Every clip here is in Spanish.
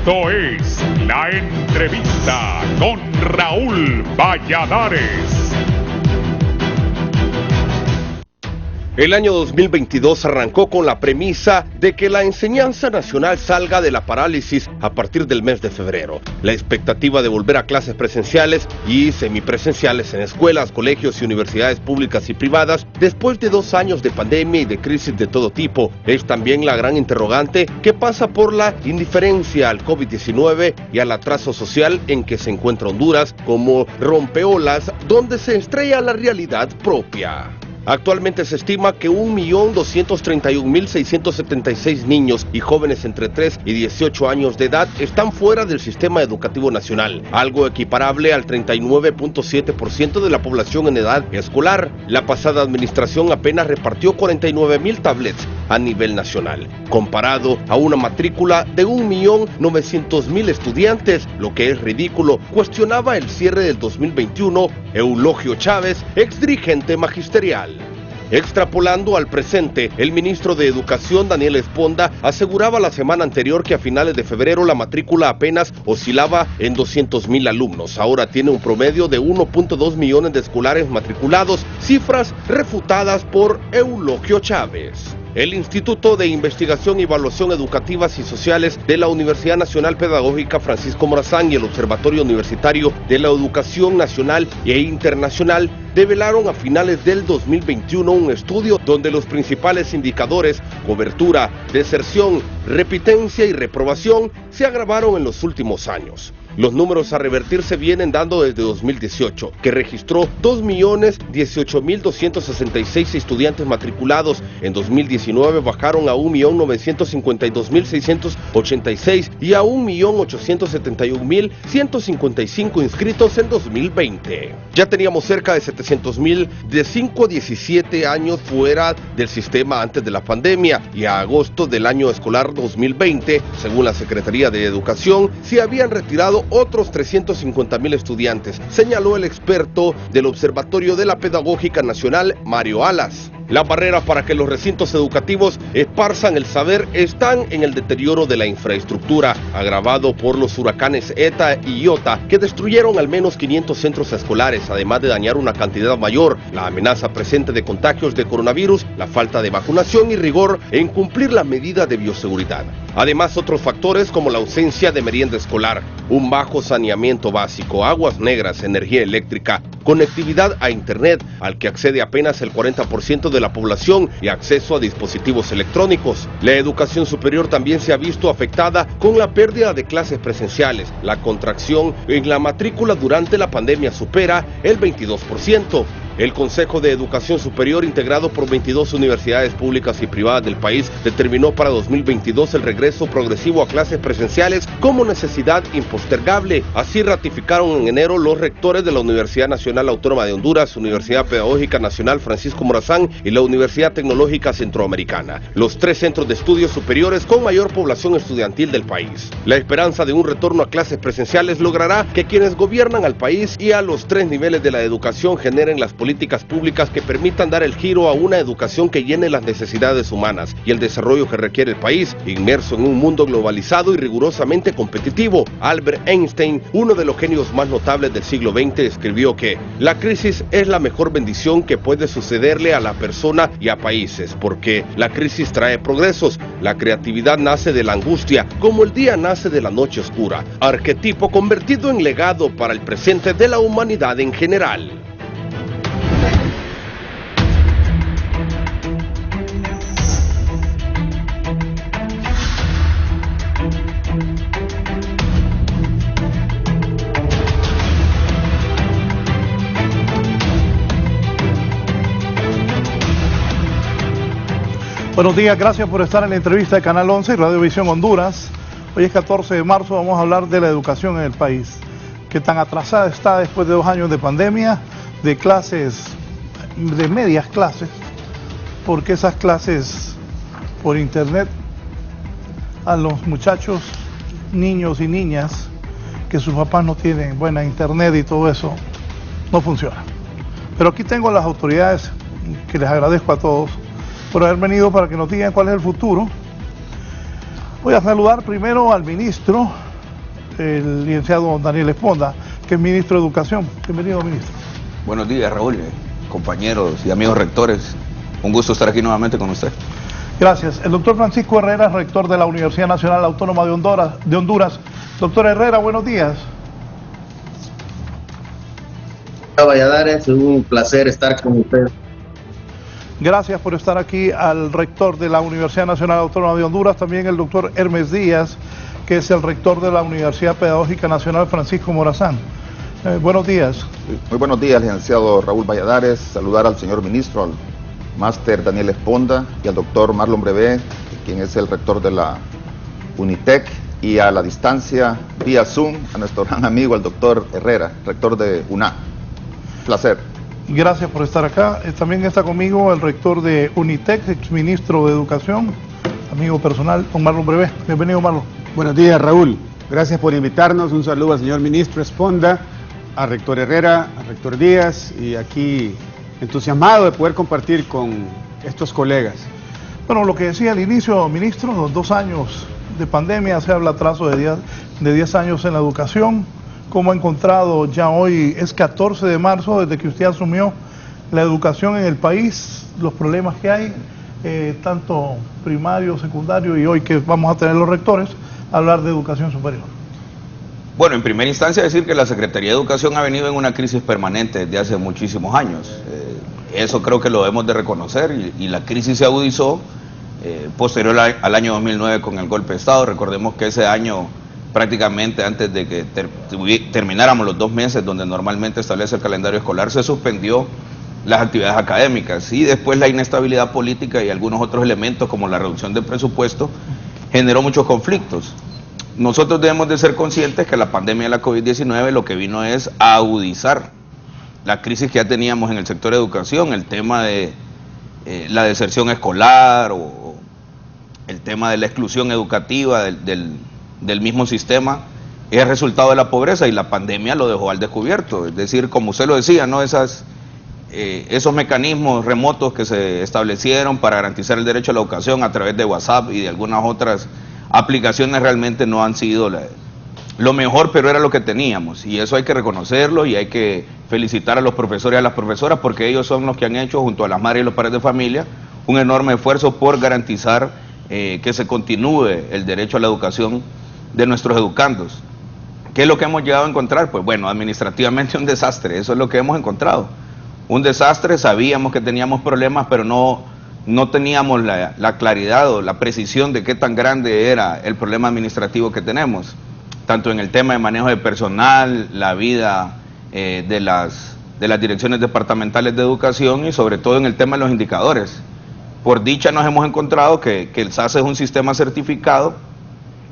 Esto es La Entrevista con Raúl Valladares. El año 2022 arrancó con la premisa de que la enseñanza nacional salga de la parálisis a partir del mes de febrero. La expectativa de volver a clases presenciales y semipresenciales en escuelas, colegios y universidades públicas y privadas después de 2 años de pandemia y de crisis de todo tipo. Es también la gran interrogante que pasa por la indiferencia al COVID-19 y al atraso social en que se encuentra Honduras como rompeolas donde se estrella la realidad propia. Actualmente se estima que 1.231.676 niños y jóvenes entre 3 y 18 años de edad están fuera del sistema educativo nacional, algo equiparable al 39.7% de la población en edad escolar. La pasada administración apenas repartió 49.000 tablets a nivel nacional, comparado a una matrícula de 1.900.000 estudiantes, lo que es ridículo, cuestionaba el cierre del 2021 Eulogio Chávez, exdirigente magisterial. Extrapolando al presente, el ministro de Educación, Daniel Esponda, aseguraba la semana anterior que a finales de febrero la matrícula apenas oscilaba en 200.000 alumnos. Ahora tiene un promedio de 1.2 millones de escolares matriculados, cifras refutadas por Eulogio Chávez. El Instituto de Investigación y Evaluación Educativas y Sociales de la Universidad Nacional Pedagógica Francisco Morazán y el Observatorio Universitario de la Educación Nacional e Internacional develaron a finales del 2021 un estudio donde los principales indicadores, cobertura, deserción, repitencia y reprobación, se agravaron en los últimos años. Los números a revertir se vienen dando desde 2018, que registró 2.018.266 estudiantes matriculados. En 2019 bajaron a 1.952.686 y a 1.871.155 inscritos en 2020. Ya teníamos cerca de 700.000 de 5 a 17 años fuera del sistema antes de la pandemia, y a agosto del año escolar 2020, según la Secretaría de Educación, se habían retirado otros 350.000 estudiantes, señaló el experto del Observatorio de la Pedagógica Nacional, Mario Alas. Las barreras para que los recintos educativos esparzan el saber están en el deterioro de la infraestructura, agravado por los huracanes ETA y IOTA, que destruyeron al menos 500 centros escolares, además de dañar una cantidad mayor, la amenaza presente de contagios de coronavirus, la falta de vacunación y rigor en cumplir la medida de bioseguridad. Además, otros factores como la ausencia de merienda escolar, un bajo saneamiento básico, aguas negras, energía eléctrica, conectividad a Internet, al que accede apenas el 40% de la población, y acceso a dispositivos electrónicos. La educación superior también se ha visto afectada con la pérdida de clases presenciales. La contracción en la matrícula durante la pandemia supera el 22%. El Consejo de Educación Superior, integrado por 22 universidades públicas y privadas del país, determinó para 2022 el regreso progresivo a clases presenciales como necesidad impostergable. Así ratificaron en enero los rectores de la Universidad Nacional Autónoma de Honduras, Universidad Pedagógica Nacional Francisco Morazán y la Universidad Tecnológica Centroamericana, los 3 centros de estudios superiores con mayor población estudiantil del país. La esperanza de un retorno a clases presenciales logrará que quienes gobiernan al país y a los 3 niveles de la educación generen las políticas públicas que permitan dar el giro a una educación que llene las necesidades humanas y el desarrollo que requiere el país, inmerso en un mundo globalizado y rigurosamente competitivo. Albert Einstein, uno de los genios más notables del siglo XX, escribió que la crisis es la mejor bendición que puede sucederle a la persona y a países, porque la crisis trae progresos. La creatividad nace de la angustia, como el día nace de la noche oscura, arquetipo convertido en legado para el presente de la humanidad en general. Buenos días, gracias por estar en la entrevista de Canal 11 y Radio Visión Honduras. Hoy es 14 de marzo, vamos a hablar de la educación en el país, que tan atrasada está después de 2 años de pandemia, de clases, de medias clases, porque esas clases por internet a los muchachos, niños y niñas, que sus papás no tienen buena internet y todo eso, no funciona. Pero aquí tengo a las autoridades, que les agradezco a todos por haber venido para que nos digan cuál es el futuro. Voy a saludar primero al ministro el licenciado Daniel Esponda, que es ministro de Educación. Bienvenido, ministro. Buenos días, Raúl, compañeros y amigos rectores. Un gusto estar aquí nuevamente con usted. Gracias. El doctor Francisco Herrera, rector de la Universidad Nacional Autónoma de Honduras. Doctor Herrera, buenos días. Valladares, un placer estar con usted. Gracias por estar aquí al rector de la Universidad Nacional Autónoma de Honduras, también el doctor Hermes Díaz, que es el rector de la Universidad Pedagógica Nacional Francisco Morazán. Buenos días. Muy buenos días, licenciado Raúl Valladares. Saludar al señor ministro, al máster Daniel Esponda y al doctor Marlon Brevé, quien es el rector de la UNITEC, y a la distancia, vía Zoom, a nuestro gran amigo, el doctor Herrera, rector de UNA. Placer. Gracias por estar acá. También está conmigo el rector de UNITEC, exministro de Educación, amigo personal, don Marlon Brevé. Bienvenido, Marlon. Buenos días, Raúl. Gracias por invitarnos. Un saludo al señor ministro Esponda, al rector Herrera, al rector Díaz, y aquí entusiasmado de poder compartir con estos colegas. Bueno, lo que decía al inicio, ministro, los 2 años de pandemia, se habla atraso de 10 años en la educación. ¿Cómo ha encontrado ya hoy, es 14 de marzo, desde que usted asumió la educación en el país, los problemas que hay, tanto primario, secundario, y hoy que vamos a tener los rectores, hablar de educación superior? Bueno, en primera instancia decir que la Secretaría de Educación ha venido en una crisis permanente desde hace muchísimos años. Eso creo que lo debemos de reconocer, y la crisis se agudizó posterior al año 2009 con el golpe de Estado. Recordemos que ese año, prácticamente antes de que termináramos los 2 meses donde normalmente establece el calendario escolar, se suspendió las actividades académicas, y después la inestabilidad política y algunos otros elementos como la reducción del presupuesto generó muchos conflictos. Nosotros debemos de ser conscientes que la pandemia de la COVID-19 lo que vino es a agudizar la crisis que ya teníamos en el sector de educación, el tema de la deserción escolar o el tema de la exclusión educativa del mismo sistema, es el resultado de la pobreza, y la pandemia lo dejó al descubierto. Es decir, como usted lo decía, ¿no? Esos mecanismos remotos que se establecieron para garantizar el derecho a la educación a través de WhatsApp y de algunas otras aplicaciones realmente no han sido lo mejor, pero era lo que teníamos, y eso hay que reconocerlo, y hay que felicitar a los profesores y a las profesoras, porque ellos son los que han hecho, junto a las madres y los padres de familia, un enorme esfuerzo por garantizar que se continúe el derecho a la educación de nuestros educandos. ¿Qué es lo que hemos llegado a encontrar? Pues bueno, administrativamente un desastre, eso es lo que hemos encontrado. Un desastre, sabíamos que teníamos problemas, pero no teníamos la claridad o la precisión de qué tan grande era el problema administrativo que tenemos, tanto en el tema de manejo de personal, la vida de las direcciones departamentales de educación, y sobre todo en el tema de los indicadores. Por dicha nos hemos encontrado que el SAS es un sistema certificado,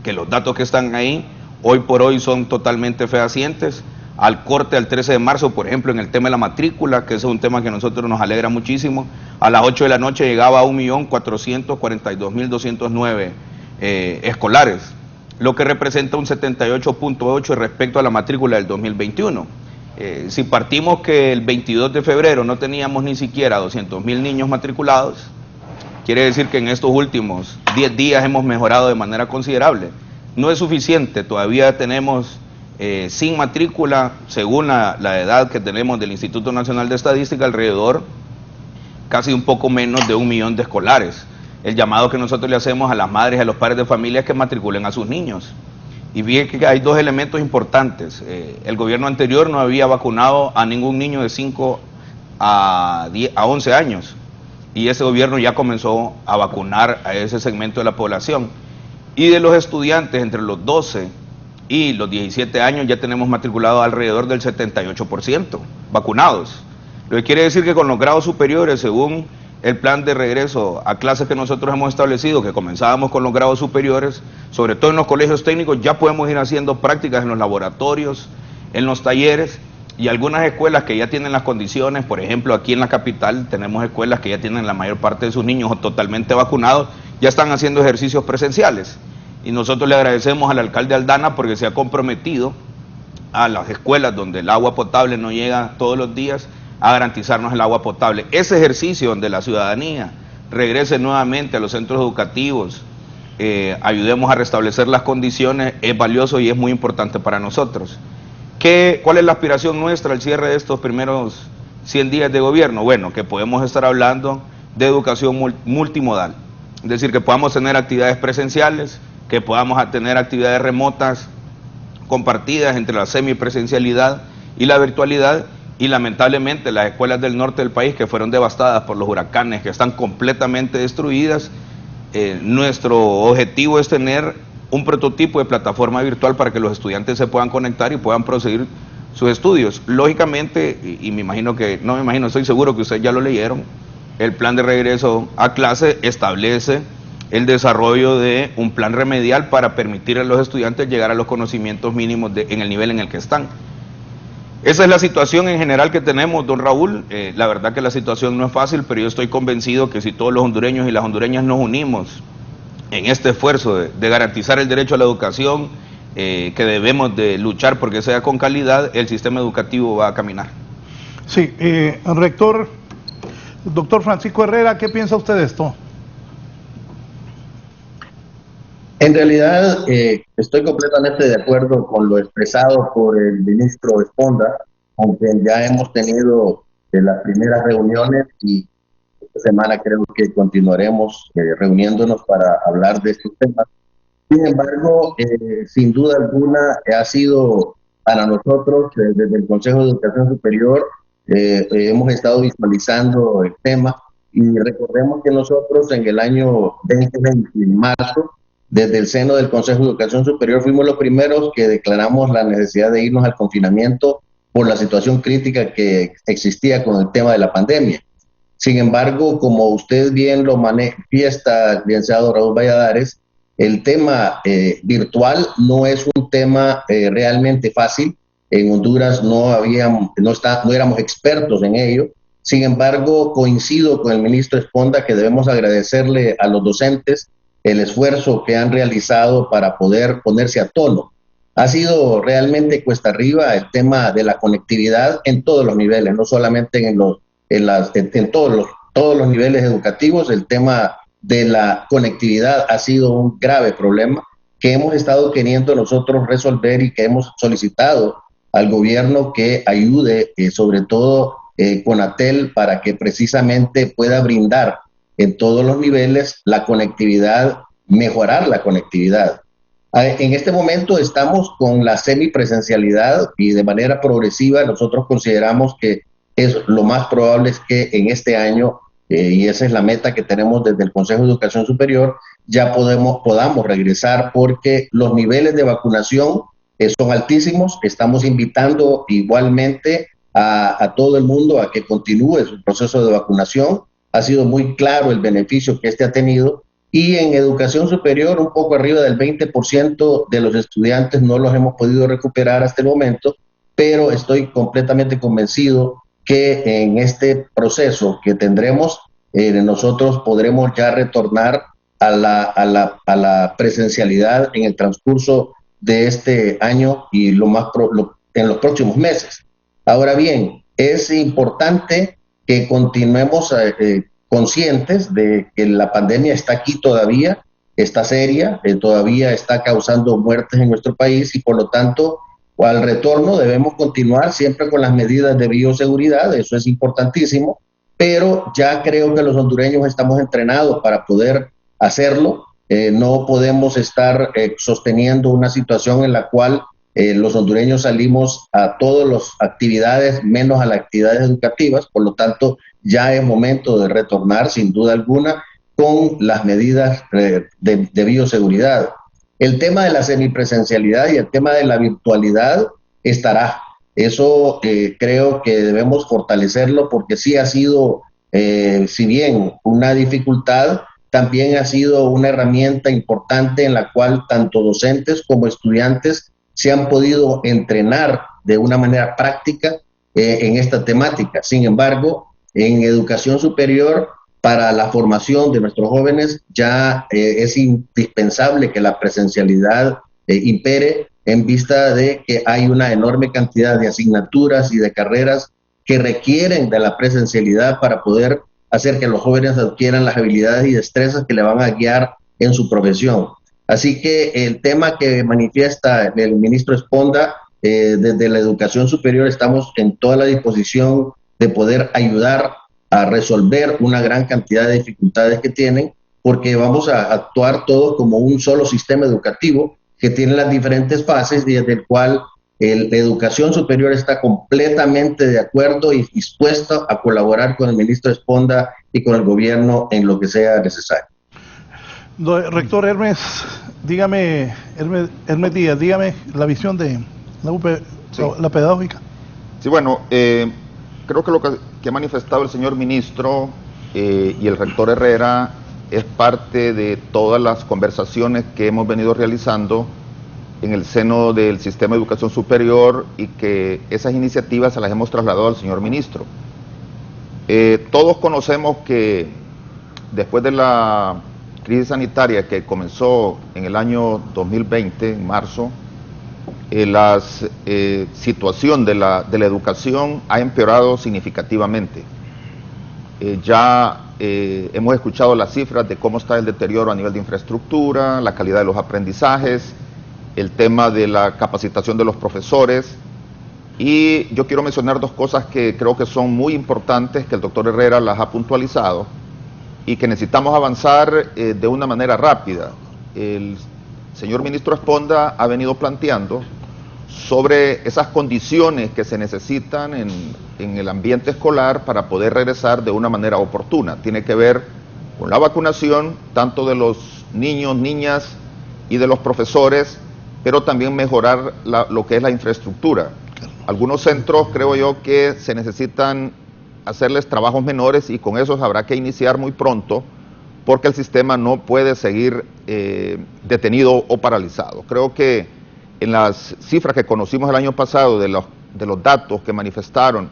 que los datos que están ahí hoy por hoy son totalmente fehacientes. Al corte al 13 de marzo, por ejemplo, en el tema de la matrícula, que ese es un tema que a nosotros nos alegra muchísimo, a las 8 de la noche llegaba a 1.442.209 escolares, lo que representa un 78.8 respecto a la matrícula del 2021. Si partimos que el 22 de febrero no teníamos ni siquiera 200.000 niños matriculados, quiere decir que en estos últimos 10 días hemos mejorado de manera considerable. No es suficiente, todavía tenemos sin matrícula, según la edad que tenemos del Instituto Nacional de Estadística, alrededor casi un poco menos de 1 millón de escolares. El llamado que nosotros le hacemos a las madres y a los padres de familia es que matriculen a sus niños. Y fíjense que hay 2 elementos importantes. El gobierno anterior no había vacunado a ningún niño de 5 a 11 años. Y ese gobierno ya comenzó a vacunar a ese segmento de la población. Y de los estudiantes entre los 12 y los 17 años ya tenemos matriculado alrededor del 78% vacunados. Lo que quiere decir que con los grados superiores, según el plan de regreso a clases que nosotros hemos establecido, que comenzábamos con los grados superiores, sobre todo en los colegios técnicos, ya podemos ir haciendo prácticas en los laboratorios, en los talleres, y algunas escuelas que ya tienen las condiciones, por ejemplo aquí en la capital tenemos escuelas que ya tienen la mayor parte de sus niños totalmente vacunados, ya están haciendo ejercicios presenciales. Y nosotros le agradecemos al alcalde Aldana porque se ha comprometido a las escuelas donde el agua potable no llega todos los días a garantizarnos el agua potable. Ese ejercicio donde la ciudadanía regrese nuevamente a los centros educativos ayudemos a restablecer las condiciones, es valioso y es muy importante para nosotros. ¿Cuál es la aspiración nuestra al cierre de estos primeros 100 días de gobierno? Bueno, que podemos estar hablando de educación multimodal, es decir, que podamos tener actividades presenciales, que podamos tener actividades remotas compartidas entre la semipresencialidad y la virtualidad, y lamentablemente las escuelas del norte del país que fueron devastadas por los huracanes, que están completamente destruidas, nuestro objetivo es tener un prototipo de plataforma virtual para que los estudiantes se puedan conectar y puedan proseguir sus estudios. Lógicamente, y me imagino que, no me imagino, estoy seguro que ustedes ya lo leyeron, el plan de regreso a clase establece el desarrollo de un plan remedial para permitir a los estudiantes llegar a los conocimientos mínimos en el nivel en el que están. Esa es la situación en general que tenemos, don Raúl. La verdad que la situación no es fácil, pero yo estoy convencido que si todos los hondureños y las hondureñas nos unimos en este esfuerzo de garantizar el derecho a la educación, que debemos de luchar porque sea con calidad, el sistema educativo va a caminar. Sí, rector, doctor Francisco Herrera, ¿qué piensa usted de esto? En realidad, estoy completamente de acuerdo con lo expresado por el ministro Esponda, con quien ya hemos tenido las primeras reuniones y esta semana creo que continuaremos reuniéndonos para hablar de estos temas. Sin embargo, sin duda alguna ha sido para nosotros, desde el Consejo de Educación Superior, hemos estado visualizando el tema y recordemos que nosotros en el año 2020, en marzo, desde el seno del Consejo de Educación Superior fuimos los primeros que declaramos la necesidad de irnos al confinamiento por la situación crítica que existía con el tema de la pandemia. Sin embargo, como usted bien lo manifiesta, licenciado Raúl Valladares, el tema virtual no es un tema realmente fácil. En Honduras no éramos expertos en ello. Sin embargo, coincido con el ministro Esponda que debemos agradecerle a los docentes el esfuerzo que han realizado para poder ponerse a tono. Ha sido realmente cuesta arriba el tema de la conectividad en todos los niveles, no solamente en todos los niveles educativos. El tema de la conectividad ha sido un grave problema que hemos estado queriendo nosotros resolver y que hemos solicitado al gobierno que ayude, sobre todo Conatel, para que precisamente pueda brindar en todos los niveles la conectividad, mejorar la conectividad. En este momento estamos con la semipresencialidad y de manera progresiva nosotros consideramos que lo más probable es que en este año, y esa es la meta que tenemos desde el Consejo de Educación Superior, ya podamos regresar porque los niveles de vacunación son altísimos. Estamos invitando igualmente a todo el mundo a que continúe su proceso de vacunación. Ha sido muy claro el beneficio que este ha tenido y en educación superior un poco arriba del 20% de los estudiantes no los hemos podido recuperar hasta el momento, pero estoy completamente convencido que en este proceso que tendremos, nosotros podremos ya retornar a la presencialidad en el transcurso de este año y en los próximos meses. Ahora bien, es importante que continuemos conscientes de que la pandemia está aquí todavía, está seria, todavía está causando muertes en nuestro país y por lo tanto al retorno debemos continuar siempre con las medidas de bioseguridad, eso es importantísimo, pero ya creo que los hondureños estamos entrenados para poder hacerlo. No podemos estar sosteniendo una situación en la cual los hondureños salimos a todas las actividades menos a las actividades educativas, por lo tanto ya es momento de retornar sin duda alguna con las medidas de bioseguridad. El tema de la semipresencialidad y el tema de la virtualidad estará. Eso creo que debemos fortalecerlo porque sí ha sido, si bien una dificultad, también ha sido una herramienta importante en la cual tanto docentes como estudiantes se han podido entrenar de una manera práctica en esta temática. Sin embargo, en educación superior, para la formación de nuestros jóvenes ya es indispensable que la presencialidad impere en vista de que hay una enorme cantidad de asignaturas y de carreras que requieren de la presencialidad para poder hacer que los jóvenes adquieran las habilidades y destrezas que le van a guiar en su profesión. Así que el tema que manifiesta el ministro Esponda, desde la educación superior estamos en toda la disposición de poder ayudar a resolver una gran cantidad de dificultades que tienen, porque vamos a actuar todos como un solo sistema educativo que tiene las diferentes fases, desde el cual la educación superior está completamente de acuerdo y dispuesta a colaborar con el ministro Esponda y con el gobierno en lo que sea necesario. Rector Hermes, dígame, Hermes Díaz, dígame la visión de la UP, sí, la pedagógica. Sí, bueno, creo que lo que ha manifestado el señor ministro y el rector Herrera es parte de todas las conversaciones que hemos venido realizando en el seno del sistema de educación superior, y que esas iniciativas se las hemos trasladado al señor ministro. Todos conocemos que después de la crisis sanitaria que comenzó en el año 2020, en marzo, la situación de la educación ha empeorado significativamente. Ya hemos escuchado las cifras de cómo está el deterioro a nivel de infraestructura, la calidad de los aprendizajes, el tema de la capacitación de los profesores, y yo quiero mencionar dos cosas que creo que son muy importantes, que el doctor Herrera las ha puntualizado y que necesitamos avanzar de una manera rápida. El señor ministro Esponda ha venido planteando sobre esas condiciones que se necesitan en el ambiente escolar para poder regresar de una manera oportuna. Tiene que ver con la vacunación, tanto de los niños, niñas y de los profesores, pero también mejorar lo que es la infraestructura. Algunos centros, creo yo, que se necesitan hacerles trabajos menores, y con eso habrá que iniciar muy pronto, porque el sistema no puede seguir detenido o paralizado. Creo que en las cifras que conocimos el año pasado de los datos que manifestaron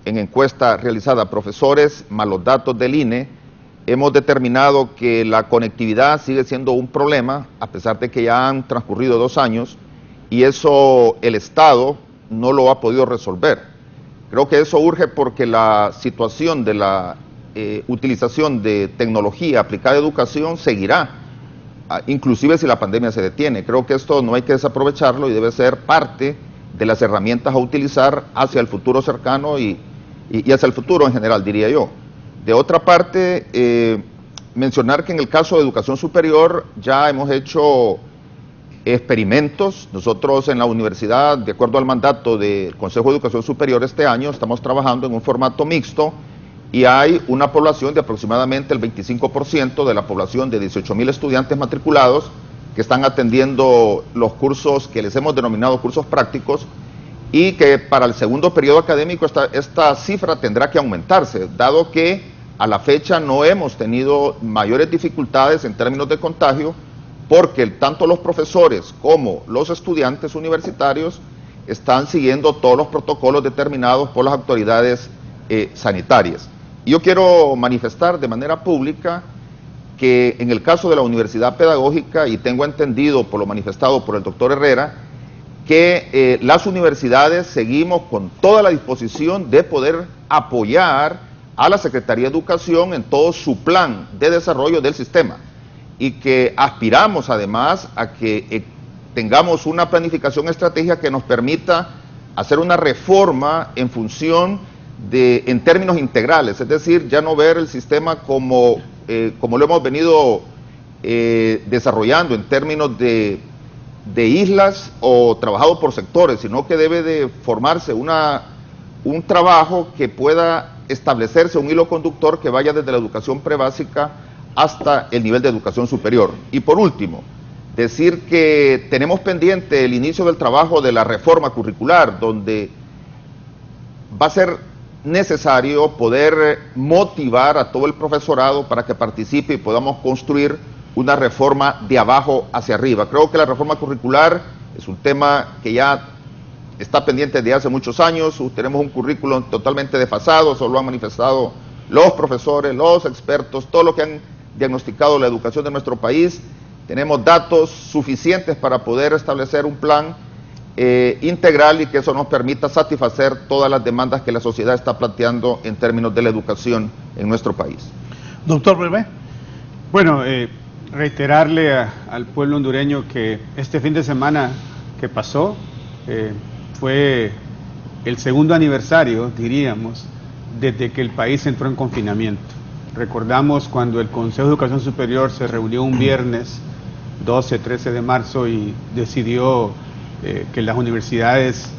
en encuesta realizada a profesores, más los datos del INE, hemos determinado que la conectividad sigue siendo un problema, a pesar de que ya han transcurrido 2 años, y eso el Estado no lo ha podido resolver. Creo que eso urge porque la situación de la utilización de tecnología aplicada a educación seguirá, inclusive si la pandemia se detiene. Creo que esto no hay que desaprovecharlo y debe ser parte de las herramientas a utilizar hacia el futuro cercano y hacia el futuro en general, diría yo. De otra parte, mencionar que en el caso de educación superior ya hemos hecho experimentos. Nosotros en la universidad, de acuerdo al mandato del Consejo de Educación Superior este año, estamos trabajando en un formato mixto, y hay una población de aproximadamente el 25% de la población de 18,000 estudiantes matriculados que están atendiendo los cursos que les hemos denominado cursos prácticos, y que para el segundo periodo académico esta cifra tendrá que aumentarse, dado que a la fecha no hemos tenido mayores dificultades en términos de contagio, porque tanto los profesores como los estudiantes universitarios están siguiendo todos los protocolos determinados por las autoridades sanitarias. Y yo quiero manifestar de manera pública que en el caso de la Universidad Pedagógica, y tengo entendido por lo manifestado por el doctor Herrera, que las universidades seguimos con toda la disposición de poder apoyar a la Secretaría de Educación en todo su plan de desarrollo del sistema, y que aspiramos además a que tengamos una planificación estratégica que nos permita hacer una reforma en función en términos integrales, es decir, ya no ver el sistema como lo hemos venido desarrollando en términos de islas o trabajado por sectores, sino que debe de formarse un trabajo que pueda establecerse un hilo conductor que vaya desde la educación prebásica hasta el nivel de educación superior. Y por último, decir que tenemos pendiente el inicio del trabajo de la reforma curricular, donde va a ser necesario poder motivar a todo el profesorado para que participe y podamos construir una reforma de abajo hacia arriba. Creo que la reforma curricular es un tema que ya está pendiente desde hace muchos años. Tenemos un currículum totalmente desfasado, eso lo han manifestado los profesores, los expertos, todos los que han diagnosticado la educación de nuestro país. Tenemos datos suficientes para poder establecer un plan integral, y que eso nos permita satisfacer todas las demandas que la sociedad está planteando en términos de la educación en nuestro país. Doctor Brevé. Bueno, reiterarle al pueblo hondureño que este fin de semana que pasó fue el segundo aniversario, diríamos, desde que el país entró en confinamiento. Recordamos cuando el Consejo de Educación Superior se reunió un viernes 12-13 de marzo y decidió que las universidades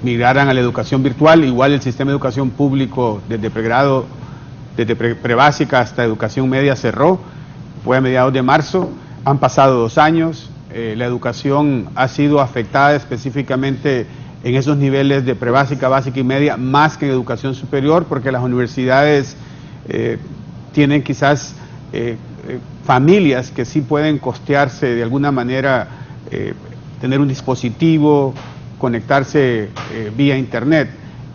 migraran a la educación virtual. Igual el sistema de educación público desde pregrado, desde prebásica hasta educación media cerró, fue a mediados de marzo. Han pasado 2 años, la educación ha sido afectada específicamente en esos niveles de prebásica, básica y media, más que en educación superior, porque las universidades tienen quizás familias que sí pueden costearse de alguna manera, tener un dispositivo, conectarse vía internet,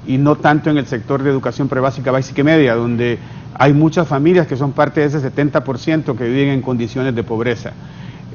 y no tanto en el sector de educación prebásica, básica y media, donde hay muchas familias que son parte de ese 70% que viven en condiciones de pobreza.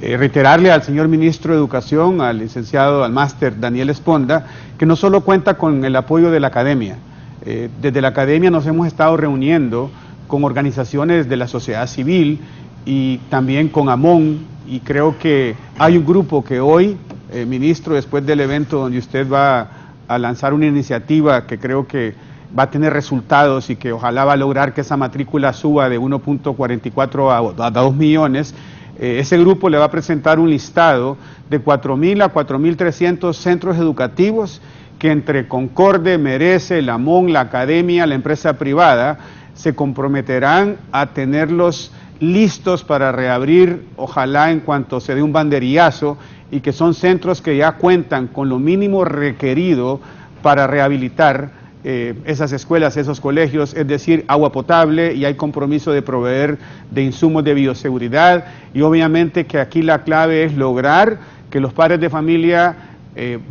Reiterarle al señor ministro de Educación, al licenciado, al máster Daniel Esponda, que no solo cuenta con el apoyo de la academia. Desde la academia nos hemos estado reuniendo con organizaciones de la sociedad civil y también con AMON, y creo que hay un grupo que hoy, ministro, después del evento donde usted va a lanzar una iniciativa que creo que va a tener resultados y que ojalá va a lograr que esa matrícula suba de 1.44 a 2 millones, ese grupo le va a presentar un listado de 4.000 a 4.300 centros educativos que entre Concorde, Merece, la AMON, la academia, la empresa privada, se comprometerán a tenerlos listos para reabrir, ojalá en cuanto se dé un banderillazo, y que son centros que ya cuentan con lo mínimo requerido para rehabilitar esas escuelas, esos colegios, es decir, agua potable, y hay compromiso de proveer de insumos de bioseguridad, y obviamente que aquí la clave es lograr que los padres de familia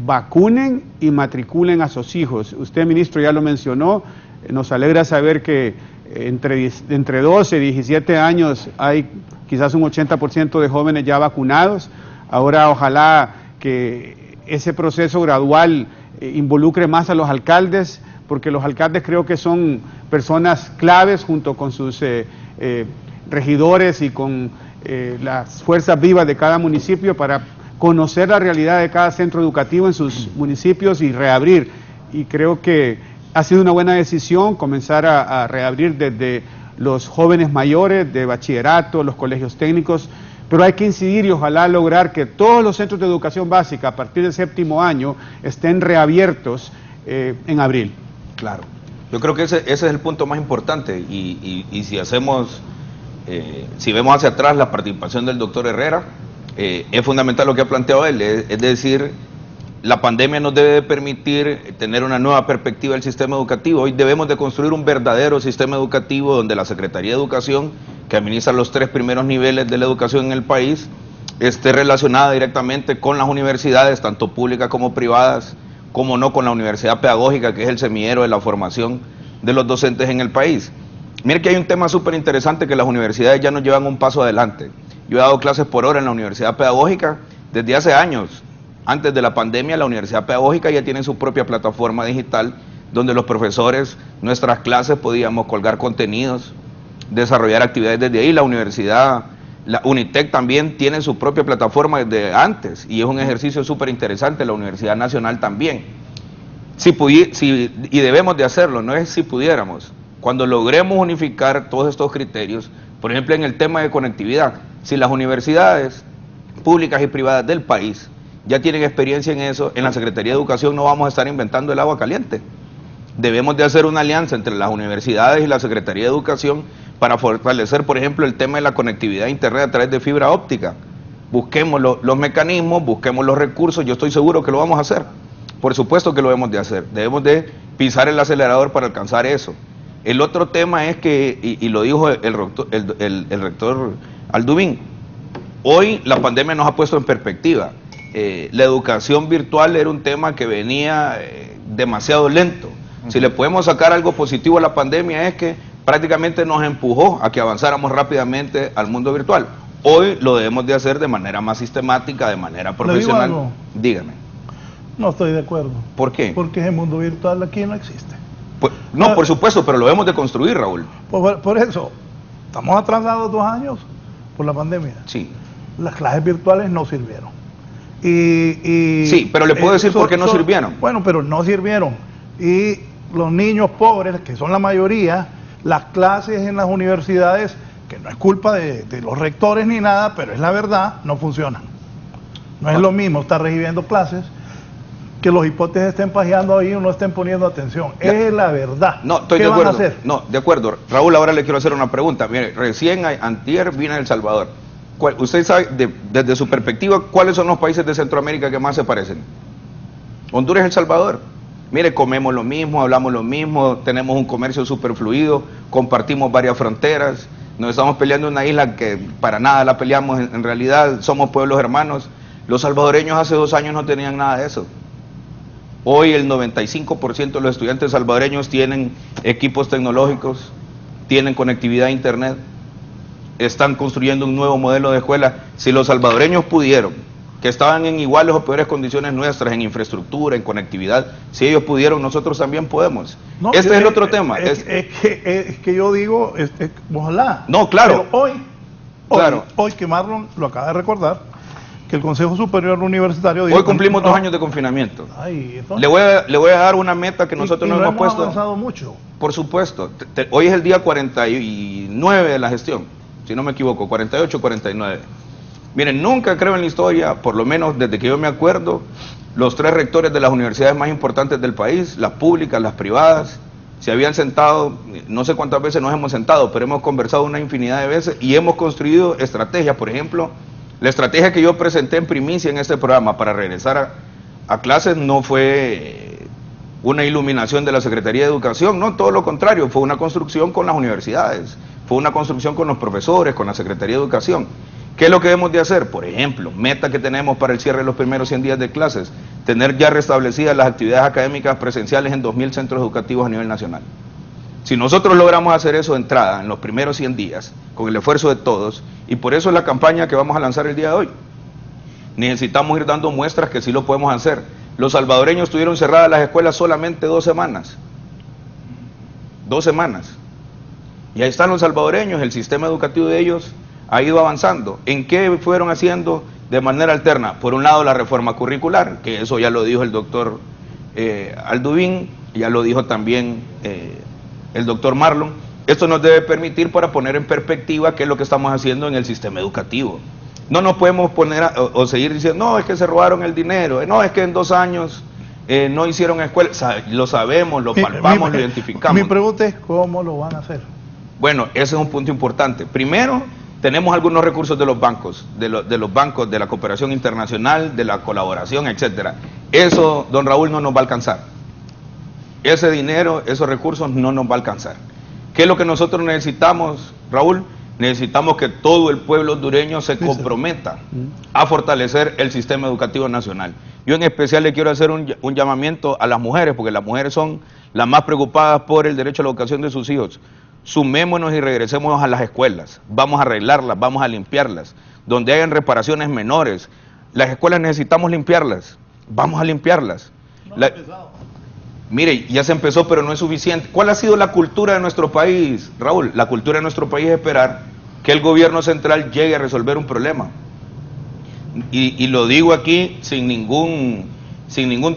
vacunen y matriculen a sus hijos. Usted, ministro, ya lo mencionó, nos alegra saber que entre 12 y 17 años hay quizás un 80% de jóvenes ya vacunados. Ahora ojalá que ese proceso gradual involucre más a los alcaldes, porque los alcaldes creo que son personas claves junto con sus regidores y con las fuerzas vivas de cada municipio para conocer la realidad de cada centro educativo en sus municipios y reabrir. Y creo que ha sido una buena decisión comenzar a reabrir desde los jóvenes mayores de bachillerato, los colegios técnicos, pero hay que incidir y ojalá lograr que todos los centros de educación básica a partir del 7º año estén reabiertos en abril. Claro, yo creo que ese es el punto más importante, y si hacemos, si vemos hacia atrás la participación del doctor Herrera, es fundamental lo que ha planteado él, es decir, la pandemia nos debe permitir tener una nueva perspectiva del sistema educativo. Hoy debemos de construir un verdadero sistema educativo donde la Secretaría de Educación, que administra los 3 primeros niveles de la educación en el país, esté relacionada directamente con las universidades, tanto públicas como privadas, como no con la universidad pedagógica, que es el semillero de la formación de los docentes en el país. Mire que hay un tema súper interesante, que las universidades ya nos llevan un paso adelante. Yo he dado clases por hora en la universidad pedagógica desde hace años. Antes de la pandemia, la universidad pedagógica ya tiene su propia plataforma digital, donde los profesores, nuestras clases, podíamos colgar contenidos, desarrollar actividades desde ahí. La universidad, la UNITEC también tiene su propia plataforma desde antes, y es un ejercicio súper interesante. La Universidad Nacional también. Y debemos de hacerlo, no es si pudiéramos. Cuando logremos unificar todos estos criterios, por ejemplo en el tema de conectividad, si las universidades públicas y privadas del país ya tienen experiencia en eso, en la Secretaría de Educación no vamos a estar inventando el agua caliente. Debemos de hacer una alianza entre las universidades y la Secretaría de Educación para fortalecer, por ejemplo, el tema de la conectividad a Internet a través de fibra óptica. Busquemos los mecanismos, busquemos los recursos, yo estoy seguro que lo vamos a hacer. Por supuesto que lo debemos de hacer, debemos de pisar el acelerador para alcanzar eso. El otro tema es que, y lo dijo el rector Aldubín, hoy la pandemia nos ha puesto en perspectiva. La educación virtual era un tema que venía demasiado lento. Si le podemos sacar algo positivo a la pandemia es que prácticamente nos empujó a que avanzáramos rápidamente al mundo virtual. Hoy lo debemos de hacer de manera más sistemática, de manera profesional. ¿Le digo algo? Dígame. No estoy de acuerdo. ¿Por qué? Porque ese mundo virtual aquí no existe. Pues, no, por supuesto, pero lo debemos de construir, Raúl. Por eso, estamos atrasados 2 años. por la pandemia. Sí. Las clases virtuales no sirvieron. Sí, pero le puedo decir por qué no sirvieron. Bueno, pero no sirvieron. Y los niños pobres, que son la mayoría, las clases en las universidades, que no es culpa de los rectores ni nada, pero es la verdad, no funcionan. No es lo mismo estar recibiendo clases que los hipotes estén pajeando ahí o no estén poniendo atención. Ya. Es la verdad. No, estoy ¿Qué de acuerdo. van a hacer? No, de acuerdo. Raúl, ahora le quiero hacer una pregunta. Mire, recién antier vine a El Salvador. ¿Usted sabe, desde su perspectiva, cuáles son los países de Centroamérica que más se parecen? Honduras y El Salvador. Mire, comemos lo mismo, hablamos lo mismo, tenemos un comercio súper fluido, compartimos varias fronteras, nos estamos peleando en una isla que para nada la peleamos, en realidad somos pueblos hermanos. Los salvadoreños hace 2 años no tenían nada de eso. Hoy el 95% de los estudiantes salvadoreños tienen equipos tecnológicos, tienen conectividad a internet, están construyendo un nuevo modelo de escuela. Si los salvadoreños pudieron, que estaban en iguales o peores condiciones nuestras, en infraestructura, en conectividad, si ellos pudieron, nosotros también podemos. No, este es el otro tema. Es que yo digo, ojalá. No, claro. Pero Claro. hoy que Marlon lo acaba de recordar, que el Consejo Superior Universitario dijo... Hoy cumplimos 2 años de confinamiento. Ay, entonces, Le voy a dar una meta que nosotros nos hemos puesto. avanzado mucho. Por supuesto. Hoy es el día 49 de la gestión, si no me equivoco, 48, 49. Miren, nunca creo en la historia, por lo menos desde que yo me acuerdo, los 3 rectores de las universidades más importantes del país, las públicas, las privadas, se habían sentado, no sé cuántas veces nos hemos sentado, pero hemos conversado una infinidad de veces y hemos construido estrategias. Por ejemplo, la estrategia que yo presenté en primicia en este programa para regresar a clases no fue una iluminación de la Secretaría de Educación, no, todo lo contrario, fue una construcción con las universidades, fue una construcción con los profesores, con la Secretaría de Educación. ¿Qué es lo que debemos de hacer? Por ejemplo, meta que tenemos para el cierre de los primeros 100 días de clases, tener ya restablecidas las actividades académicas presenciales en 2.000 centros educativos a nivel nacional. Si nosotros logramos hacer eso de entrada en los primeros 100 días, con el esfuerzo de todos, y por eso es la campaña que vamos a lanzar el día de hoy, necesitamos ir dando muestras que sí lo podemos hacer. Los salvadoreños tuvieron cerradas las escuelas solamente 2 semanas. 2 semanas. Y ahí están los salvadoreños, el sistema educativo de ellos ha ido avanzando. ¿En qué fueron haciendo de manera alterna? Por un lado, la reforma curricular, que eso ya lo dijo el doctor Alduvín, ya lo dijo también el doctor Marlon. Esto nos debe permitir para poner en perspectiva qué es lo que estamos haciendo en el sistema educativo. No nos podemos poner o seguir diciendo, no, es que se robaron el dinero, no, es que en 2 años no hicieron escuela. Lo sabemos, lo palpamos, lo identificamos. Mi pregunta es, ¿cómo lo van a hacer? Bueno, ese es un punto importante. Primero, tenemos algunos recursos de los bancos, de los bancos, de la cooperación internacional, de la colaboración, etcétera. Eso, don Raúl, no nos va a alcanzar. Ese dinero, esos recursos no nos va a alcanzar. ¿Qué es lo que nosotros necesitamos, Raúl? Necesitamos que todo el pueblo hondureño se comprometa a fortalecer el sistema educativo nacional. Yo en especial le quiero hacer un llamamiento a las mujeres, porque las mujeres son las más preocupadas por el derecho a la educación de sus hijos. Sumémonos y regresemos a las escuelas, vamos a arreglarlas, vamos a limpiarlas, donde hayan reparaciones menores. Las escuelas necesitamos limpiarlas, vamos a limpiarlas. Mire, ya se empezó, pero no es suficiente. ¿Cuál ha sido la cultura de nuestro país, Raúl? La cultura de nuestro país es esperar que el gobierno central llegue a resolver un problema. Y lo digo aquí sin ningún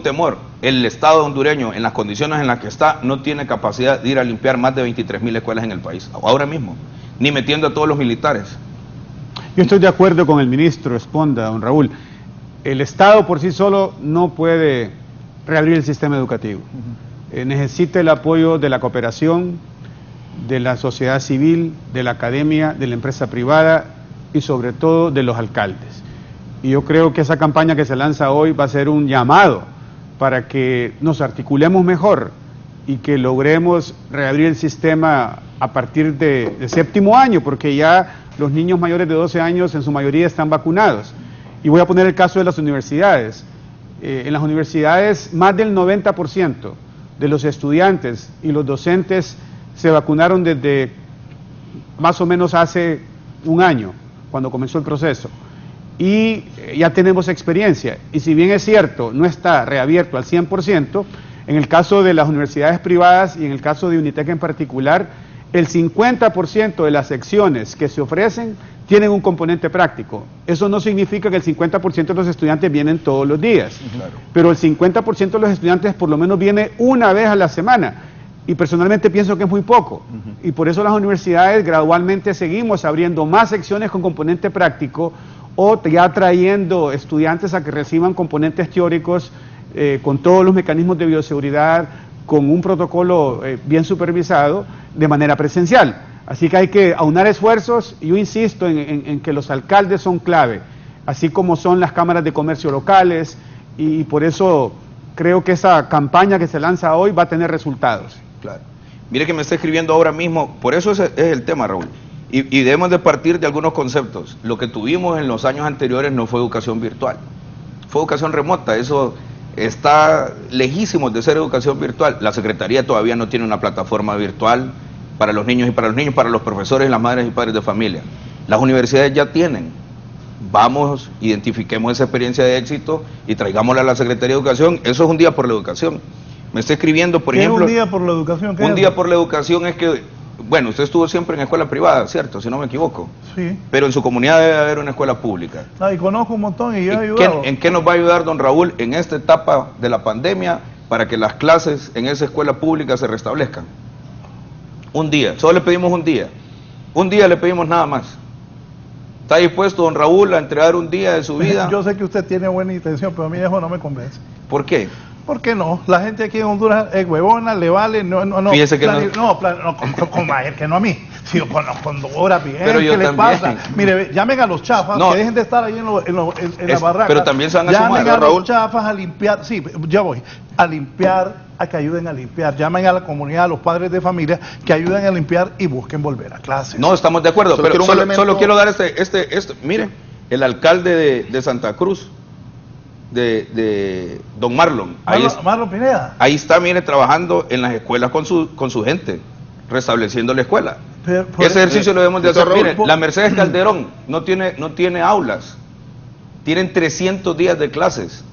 temor. El Estado hondureño, en las condiciones en las que está, no tiene capacidad de ir a limpiar más de 23.000 escuelas en el país, ahora mismo, ni metiendo a todos los militares. Yo estoy de acuerdo con el ministro Esponda, don Raúl. El Estado por sí solo no puede reabrir el sistema educativo. Necesita el apoyo de la cooperación, de la sociedad civil, de la academia, de la empresa privada y sobre todo de los alcaldes. Y yo creo que esa campaña que se lanza hoy va a ser un llamado para que nos articulemos mejor y que logremos reabrir el sistema a partir de 7º año, porque ya los niños mayores de 12 años en su mayoría están vacunados. Y voy a poner el caso de las universidades. En las universidades más del 90% de los estudiantes y los docentes se vacunaron desde más o menos hace 1 año, cuando comenzó el proceso. Y ya tenemos experiencia, y si bien es cierto, no está reabierto al 100%, en el caso de las universidades privadas y en el caso de Unitec en particular, el 50% de las secciones que se ofrecen tienen un componente práctico. Eso no significa que el 50% de los estudiantes vienen todos los días, pero el 50% de los estudiantes por lo menos viene una vez a la semana. Y personalmente pienso que es muy poco. Y por eso las universidades gradualmente seguimos abriendo más secciones con componente práctico o ya trayendo estudiantes a que reciban componentes teóricos con todos los mecanismos de bioseguridad, con un protocolo bien supervisado de manera presencial. Así que hay que aunar esfuerzos y yo insisto en que los alcaldes son clave, así como son las cámaras de comercio locales y por eso creo que esa campaña que se lanza hoy va a tener resultados. Claro. Mire que me está escribiendo ahora mismo, por eso es el tema, Raúl, y debemos de partir de algunos conceptos. Lo que tuvimos en los años anteriores no fue educación virtual, fue educación remota, eso está lejísimo de ser educación virtual. La Secretaría todavía no tiene una plataforma virtual para los niños y para los niños, para los profesores, las madres y padres de familia. Las universidades ya tienen. Vamos, identifiquemos esa experiencia de éxito y traigámosla a la Secretaría de Educación. Eso es un día por la educación. Me está escribiendo, por ejemplo... ¿Qué es un día por la educación? Un día por la educación es que, bueno, usted estuvo siempre en escuela privada, ¿cierto? Si no me equivoco. Sí. Pero en su comunidad debe haber una escuela pública. Y conozco un montón y yo he ayudado. ¿En qué nos va a ayudar don Raúl en esta etapa de la pandemia para que las clases en esa escuela pública se restablezcan? Un día, solo le pedimos un día le pedimos nada más. ¿Está dispuesto don Raúl a entregar un día de su vida? Yo sé que usted tiene buena intención, pero a mí eso no me convence. ¿Por qué? ¿Por qué no? La gente aquí en Honduras es huevona, le vale, no. Fíjese que que no a mí. Si yo conozco Honduras bien, pero ¿qué le también pasa? Mire, llamen a los chafas, que dejen de estar ahí en la barraca. Pero también se van a llamen sumar, a los chafas a limpiar, sí, ya voy, a limpiar, a que ayuden a limpiar. Llamen a la comunidad, a los padres de familia, que ayuden a limpiar y busquen volver a clase. No, estamos de acuerdo, pero solo quiero dar mire, el alcalde de Santa Cruz, de don Marlon. Marlon Pineda. Ahí está, mire, trabajando en las escuelas con su gente, restableciendo la escuela. Ese ejercicio lo debemos de hacer. Mire, la Mercedes Calderón no tiene aulas. Tienen 300 días de clases.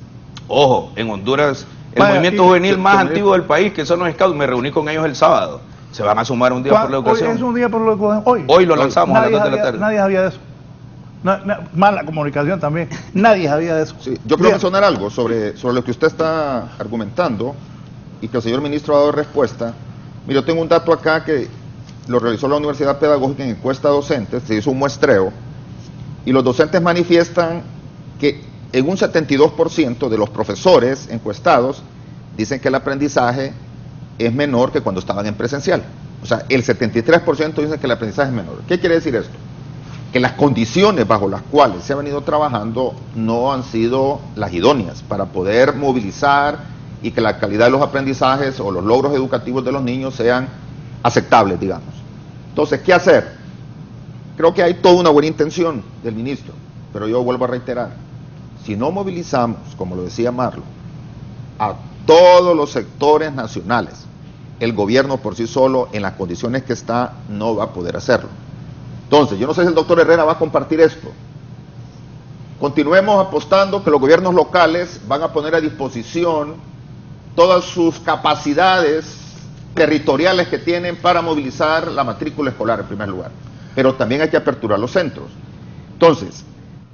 Ojo, en Honduras, el movimiento juvenil más antiguo del país, que son los Scouts, me reuní con ellos el sábado. Se van a sumar un día por la educación. Hoy es un día por la educación. Hoy lo lanzamos a las 2 de la tarde. Nadie sabía de eso. Mala comunicación también. Nadie sabía de eso. Sí, yo quiero mencionar algo sobre lo que usted está argumentando y que el señor ministro ha dado respuesta. Mire, yo tengo un dato acá que lo realizó la Universidad Pedagógica en encuesta de docentes, se hizo un muestreo y los docentes manifiestan que en un 72% de los profesores encuestados dicen que el aprendizaje es menor que cuando estaban en presencial. O sea, el 73% dicen que el aprendizaje es menor. ¿Qué quiere decir esto? Que las condiciones bajo las cuales se ha venido trabajando no han sido las idóneas para poder movilizar y que la calidad de los aprendizajes o los logros educativos de los niños sean aceptables, digamos. Entonces, ¿qué hacer? Creo que hay toda una buena intención del ministro, pero yo vuelvo a reiterar, si no movilizamos, como lo decía Marlon, a todos los sectores nacionales, el gobierno por sí solo, en las condiciones que está, no va a poder hacerlo. Entonces, yo no sé si el doctor Herrera va a compartir esto. Continuemos apostando que los gobiernos locales van a poner a disposición todas sus capacidades territoriales que tienen para movilizar la matrícula escolar en primer lugar. Pero también hay que aperturar los centros. Entonces,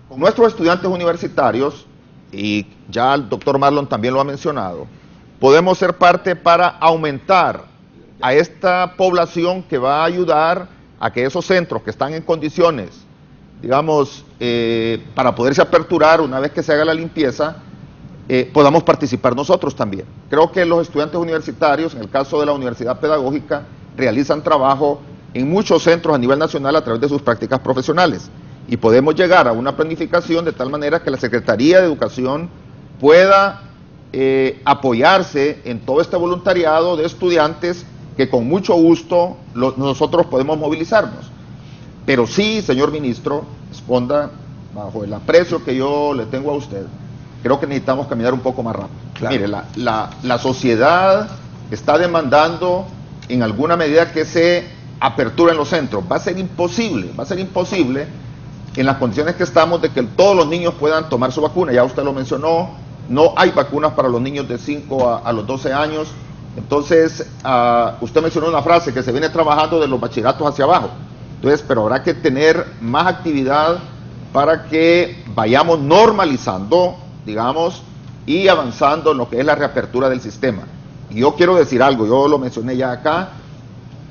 con nuestros estudiantes universitarios, y ya el doctor Marlon también lo ha mencionado, podemos ser parte para aumentar a esta población que va a ayudar a que esos centros que están en condiciones, digamos, para poderse aperturar una vez que se haga la limpieza, podamos participar nosotros también. Creo que los estudiantes universitarios, en el caso de la Universidad Pedagógica, realizan trabajo en muchos centros a nivel nacional a través de sus prácticas profesionales y podemos llegar a una planificación de tal manera que la Secretaría de Educación pueda apoyarse en todo este voluntariado de estudiantes que con mucho gusto nosotros podemos movilizarnos. Pero sí, señor ministro, responda bajo el aprecio que yo le tengo a usted, creo que necesitamos caminar un poco más rápido. Claro. Mire, la sociedad está demandando en alguna medida que se aperturen los centros. Va a ser imposible en las condiciones que estamos de que todos los niños puedan tomar su vacuna. Ya usted lo mencionó, no hay vacunas para los niños de 5 a los 12 años. Entonces, usted mencionó una frase que se viene trabajando de los bachilleratos hacia abajo. Entonces, pero habrá que tener más actividad para que vayamos normalizando, digamos, y avanzando en lo que es la reapertura del sistema. Y yo quiero decir algo, yo lo mencioné ya acá,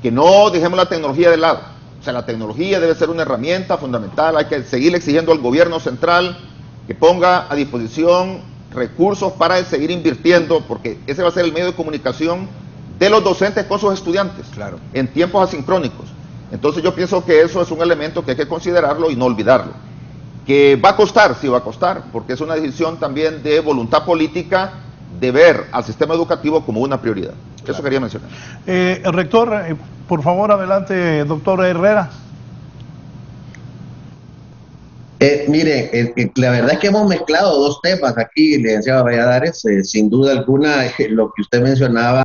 que no dejemos la tecnología de lado. O sea, la tecnología debe ser una herramienta fundamental, hay que seguir exigiendo al gobierno central que ponga a disposición recursos para seguir invirtiendo, porque ese va a ser el medio de comunicación de los docentes con sus estudiantes, claro, en tiempos asincrónicos. Entonces yo pienso que eso es un elemento que hay que considerarlo y no olvidarlo. Que va a costar, sí va a costar, porque es una decisión también de voluntad política de ver al sistema educativo como una prioridad. Claro. Eso quería mencionar. Rector, por favor, adelante, doctor Herrera. Mire, la verdad es que hemos mezclado dos temas aquí, licenciado Valladares. Sin duda alguna, lo que usted mencionaba,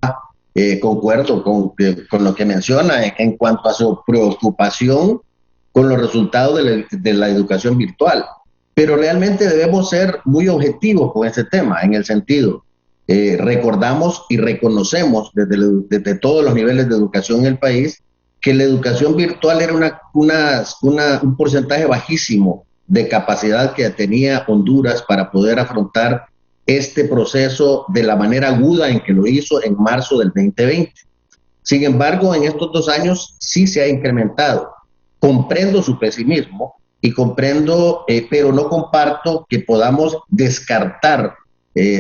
concuerdo con lo que menciona en cuanto a su preocupación con los resultados de la educación virtual. Pero realmente debemos ser muy objetivos con ese tema, en el sentido, recordamos y reconocemos desde todos los niveles de educación en el país que la educación virtual era un porcentaje bajísimo de capacidad que tenía Honduras para poder afrontar este proceso de la manera aguda en que lo hizo en marzo del 2020. Sin embargo, en estos 2 años sí se ha incrementado. Comprendo su pesimismo y comprendo, pero no comparto que podamos descartar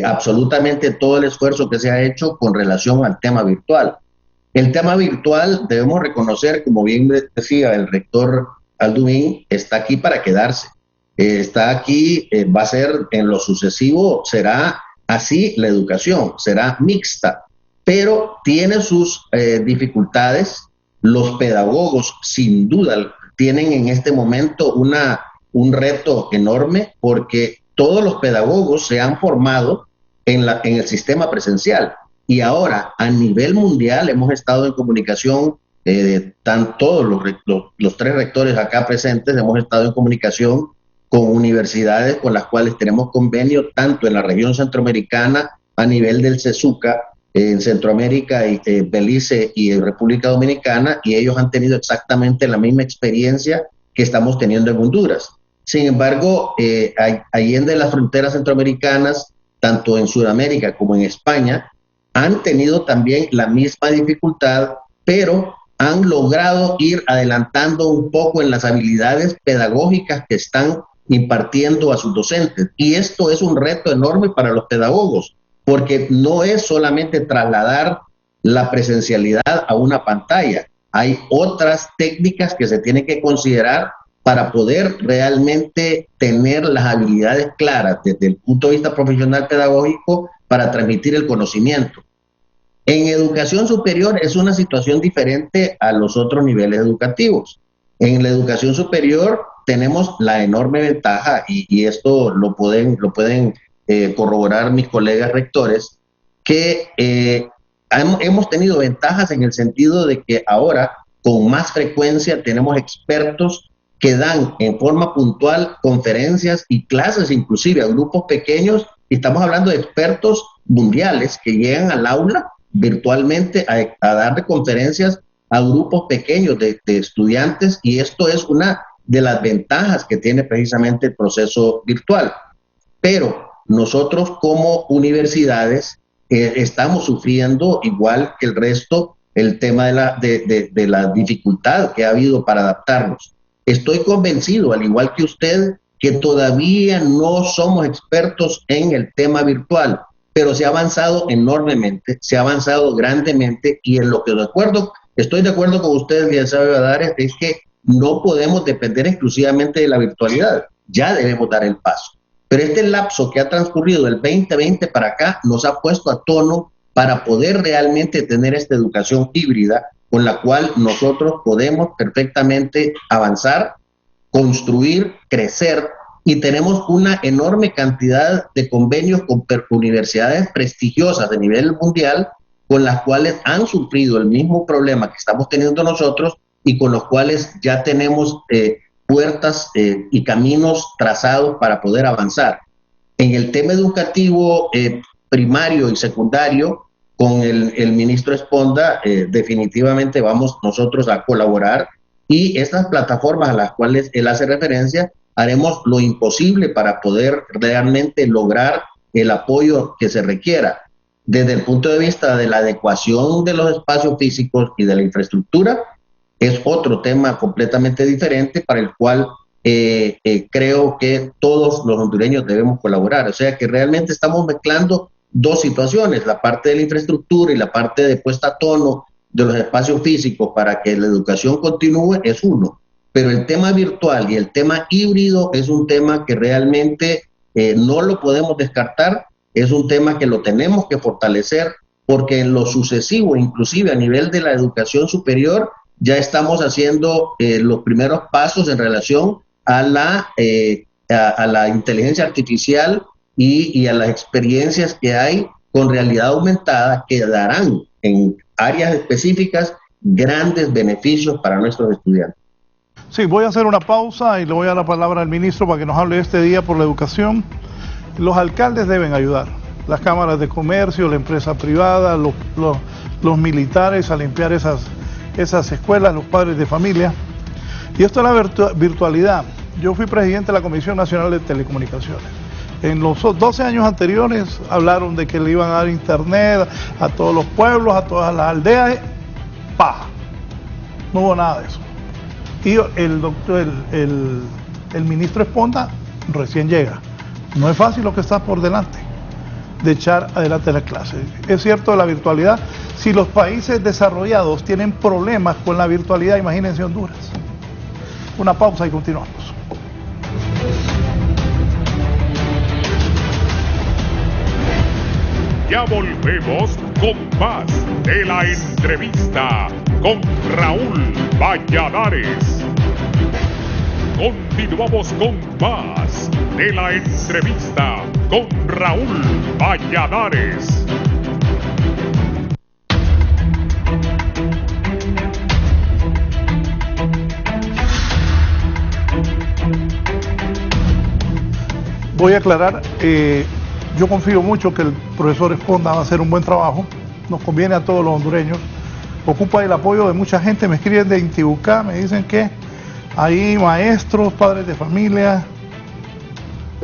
absolutamente todo el esfuerzo que se ha hecho con relación al tema virtual. El tema virtual, debemos reconocer, como bien decía el rector Alduin, está aquí para quedarse. Está aquí, va a ser en lo sucesivo, será así la educación, será mixta, pero tiene sus dificultades. Los pedagogos, sin duda, tienen en este momento un reto enorme, porque todos los pedagogos se han formado en el sistema presencial. Y ahora, a nivel mundial, hemos estado en comunicación, todos los 3 rectores acá presentes, hemos estado en comunicación con universidades con las cuales tenemos convenio, tanto en la región centroamericana, a nivel del CESUCA, en Centroamérica, y Belice y República Dominicana, y ellos han tenido exactamente la misma experiencia que estamos teniendo en Honduras. Sin embargo, allende las fronteras centroamericanas, tanto en Sudamérica como en España, han tenido también la misma dificultad, pero han logrado ir adelantando un poco en las habilidades pedagógicas que están impartiendo a sus docentes. Y esto es un reto enorme para los pedagogos, porque no es solamente trasladar la presencialidad a una pantalla. Hay otras técnicas que se tienen que considerar para poder realmente tener las habilidades claras desde el punto de vista profesional pedagógico para transmitir el conocimiento. En educación superior es una situación diferente a los otros niveles educativos. En la educación superior tenemos la enorme ventaja, y esto lo pueden corroborar mis colegas rectores, que hemos tenido ventajas en el sentido de que ahora con más frecuencia tenemos expertos que dan en forma puntual conferencias y clases, inclusive a grupos pequeños, y estamos hablando de expertos mundiales que llegan al aula virtualmente a dar conferencias a grupos pequeños de estudiantes, y esto es una de las ventajas que tiene precisamente el proceso virtual. Pero nosotros como universidades estamos sufriendo, igual que el resto, el tema de la dificultad que ha habido para adaptarnos. Estoy convencido, al igual que usted, que todavía no somos expertos en el tema virtual, pero se ha avanzado enormemente, se ha avanzado grandemente, y en lo que estoy de acuerdo con usted, licenciado Valladares, es que no podemos depender exclusivamente de la virtualidad, ya debemos dar el paso. Pero este lapso que ha transcurrido del 2020 para acá nos ha puesto a tono para poder realmente tener esta educación híbrida con la cual nosotros podemos perfectamente avanzar, construir, crecer, y tenemos una enorme cantidad de convenios con universidades prestigiosas de nivel mundial con las cuales han sufrido el mismo problema que estamos teniendo nosotros, y con los cuales ya tenemos puertas y caminos trazados para poder avanzar. En el tema educativo primario y secundario, con el ministro Esponda, definitivamente vamos nosotros a colaborar, y estas plataformas a las cuales él hace referencia, haremos lo imposible para poder realmente lograr el apoyo que se requiera. Desde el punto de vista de la adecuación de los espacios físicos y de la infraestructura, es otro tema completamente diferente para el cual creo que todos los hondureños debemos colaborar. O sea que realmente estamos mezclando dos situaciones, la parte de la infraestructura y la parte de puesta a tono de los espacios físicos para que la educación continúe es uno. Pero el tema virtual y el tema híbrido es un tema que realmente no lo podemos descartar, es un tema que lo tenemos que fortalecer, porque en lo sucesivo, inclusive a nivel de la educación superior, ya estamos haciendo los primeros pasos en relación a la inteligencia artificial y a las experiencias que hay con realidad aumentada que darán en áreas específicas grandes beneficios para nuestros estudiantes. Sí, voy a hacer una pausa y le voy a dar la palabra al ministro para que nos hable este día por la educación. Los alcaldes deben ayudar, las cámaras de comercio, la empresa privada, los militares a limpiar esas escuelas, los padres de familia. Y esto es la virtualidad. Yo fui presidente de la Comisión Nacional de Telecomunicaciones. En los 12 años anteriores hablaron de que le iban a dar internet a todos los pueblos, a todas las aldeas. ¡Paja! No hubo nada de eso. Y el ministro Esponda recién llega. No es fácil lo que está por delante de echar adelante las clases. Es cierto, la virtualidad. Si los países desarrollados tienen problemas con la virtualidad, imagínense Honduras. Una pausa y continuamos. Ya volvemos con más de la entrevista con Raúl Valladares. Continuamos con más de la entrevista con Raúl Valladares. Voy a aclarar, yo confío mucho que el profesor Esponda va a hacer un buen trabajo, nos conviene a todos los hondureños, ocupa el apoyo de mucha gente, me escriben de Intibucá, me dicen que hay maestros, padres de familia,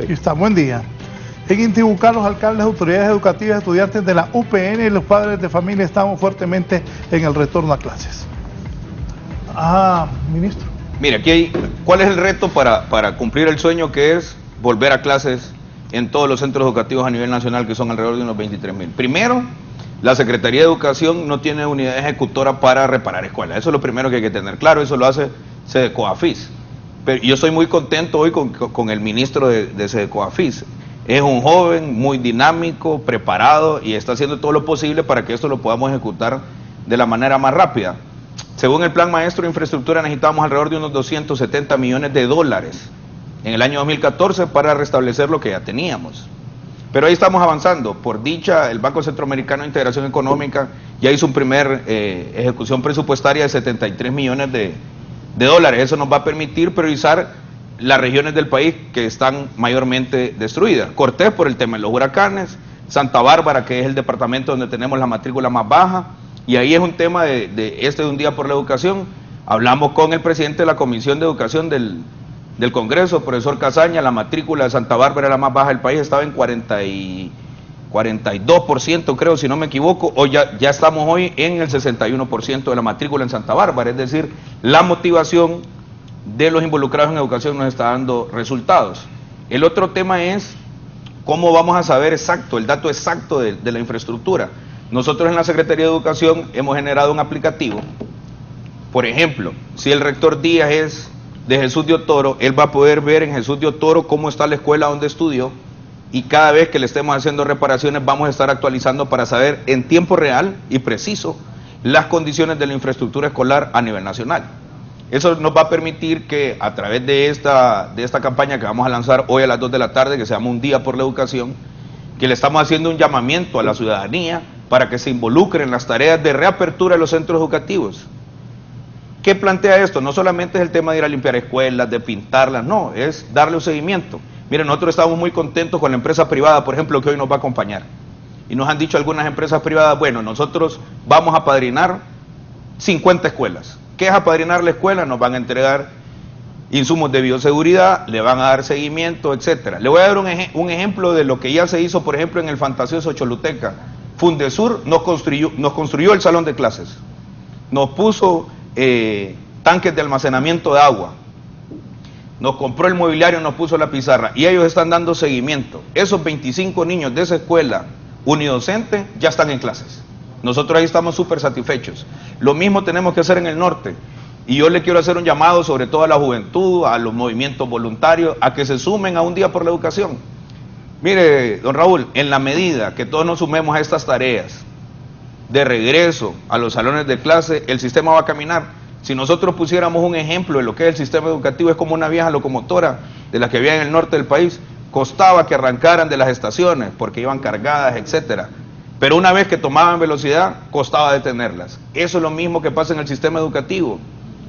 aquí está, buen día. En Intibucá los alcaldes, autoridades educativas, estudiantes de la UPN y los padres de familia estamos fuertemente en el retorno a clases. Ministro. Mire, aquí ¿cuál es el reto para cumplir el sueño que es volver a clases en todos los centros educativos a nivel nacional, que son alrededor de unos 23,000? Primero, la Secretaría de Educación no tiene unidad ejecutora para reparar escuelas. Eso es lo primero que hay que tener claro, eso lo hace SEDECOAFIS. Pero yo estoy muy contento hoy con el ministro de SEDECOAFIS. Es un joven muy dinámico, preparado y está haciendo todo lo posible para que esto lo podamos ejecutar de la manera más rápida. Según el Plan Maestro de Infraestructura necesitamos alrededor de unos 270 millones de dólares en el año 2014 para restablecer lo que ya teníamos. Pero ahí estamos avanzando. Por dicha, el Banco Centroamericano de Integración Económica ya hizo un primer ejecución presupuestaria de 73 millones de dólares. Eso nos va a permitir priorizar las regiones del país que están mayormente destruidas. Cortés por el tema de los huracanes, Santa Bárbara, que es el departamento donde tenemos la matrícula más baja, y ahí es un tema de un día por la educación. Hablamos con el presidente de la Comisión de Educación del Congreso, profesor Casaña, la matrícula de Santa Bárbara, la más baja del país, estaba en 42%, creo, si no me equivoco, o ya estamos hoy en el 61% de la matrícula en Santa Bárbara, es decir, la motivación de los involucrados en educación nos está dando resultados. El otro tema es cómo vamos a saber exacto, el dato exacto de la infraestructura. Nosotros en la Secretaría de Educación hemos generado un aplicativo. Por ejemplo, si el rector Díaz es de Jesús de Otoro, él va a poder ver en Jesús de Otoro cómo está la escuela donde estudió, y cada vez que le estemos haciendo reparaciones vamos a estar actualizando para saber en tiempo real y preciso las condiciones de la infraestructura escolar a nivel nacional. Eso nos va a permitir que a través de esta campaña que vamos a lanzar hoy a las 2 de la tarde, que se llama Un Día por la Educación, que le estamos haciendo un llamamiento a la ciudadanía para que se involucre en las tareas de reapertura de los centros educativos. ¿Qué plantea esto? No solamente es el tema de ir a limpiar escuelas, de pintarlas, no, es darle un seguimiento. Miren, nosotros estamos muy contentos con la empresa privada, por ejemplo, que hoy nos va a acompañar. Y nos han dicho algunas empresas privadas, bueno, nosotros vamos a padrinar 50 escuelas. ¿Qué es apadrinar la escuela? Nos van a entregar insumos de bioseguridad, le van a dar seguimiento, etcétera. Le voy a dar un ejemplo de lo que ya se hizo, por ejemplo, en el fantasioso Choluteca. Fundesur nos construyó el salón de clases, nos puso tanques de almacenamiento de agua, nos compró el mobiliario, nos puso la pizarra, y ellos están dando seguimiento. Esos 25 niños de esa escuela unidocente ya están en clases. Nosotros ahí estamos súper satisfechos. Lo mismo tenemos que hacer en el norte. Y yo le quiero hacer un llamado sobre todo a la juventud, a los movimientos voluntarios, a que se sumen a un día por la educación. Mire, don Raúl, en la medida que todos nos sumemos a estas tareas de regreso a los salones de clase, el sistema va a caminar. Si nosotros pusiéramos un ejemplo de lo que es el sistema educativo, es como una vieja locomotora de las que había en el norte del país. Costaba que arrancaran de las estaciones porque iban cargadas, etcétera. Pero una vez que tomaban velocidad, costaba detenerlas. Eso es lo mismo que pasa en el sistema educativo.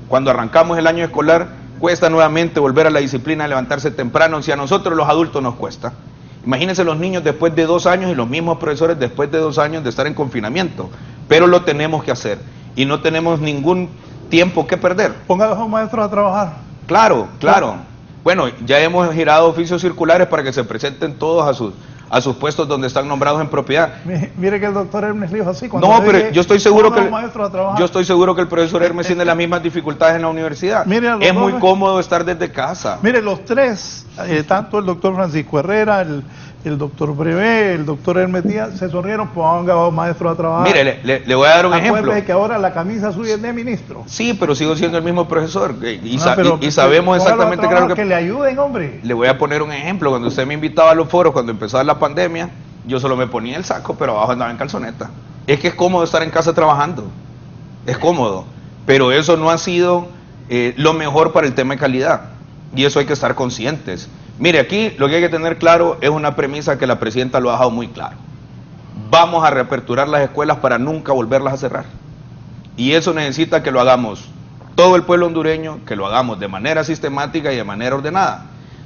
Cuando arrancamos el año escolar, cuesta nuevamente volver a la disciplina de levantarse temprano, si a nosotros los adultos nos cuesta. Imagínense los niños después de 2 años y los mismos profesores después de 2 años de estar en confinamiento. Pero lo tenemos que hacer y no tenemos ningún tiempo que perder. Ponga a los maestros a trabajar. Claro. Bueno, ya hemos girado oficios circulares para que se presenten todos a sus puestos donde están nombrados en propiedad. Mire que el doctor Hermes dijo así. No, pero yo estoy seguro que el profesor Hermes tiene las mismas dificultades en la universidad. Mire, es muy cómodo estar desde casa. Mire, los tres, tanto el doctor Francisco Herrera, el doctor Brevé, el doctor Hermes Díaz, se sonrieron, ponga a los maestros a trabajar. Mire, le voy a dar un ejemplo. Acuérdese que ahora la camisa suya es de ministro. Sí, pero sigo siendo el mismo profesor y sabemos exactamente claro que le ayuden, hombre. Le voy a poner un ejemplo. Cuando usted me invitaba a los foros, cuando empezaba la pandemia, yo solo me ponía el saco, pero abajo andaba en calzoneta. Es que es cómodo estar en casa trabajando. Es cómodo. Pero eso no ha sido lo mejor para el tema de calidad. Y eso hay que estar conscientes. Mire, aquí lo que hay que tener claro es una premisa que la presidenta lo ha dejado muy claro. Vamos a reaperturar las escuelas para nunca volverlas a cerrar. Y eso necesita que lo hagamos todo el pueblo hondureño, que lo hagamos de manera sistemática y de manera ordenada.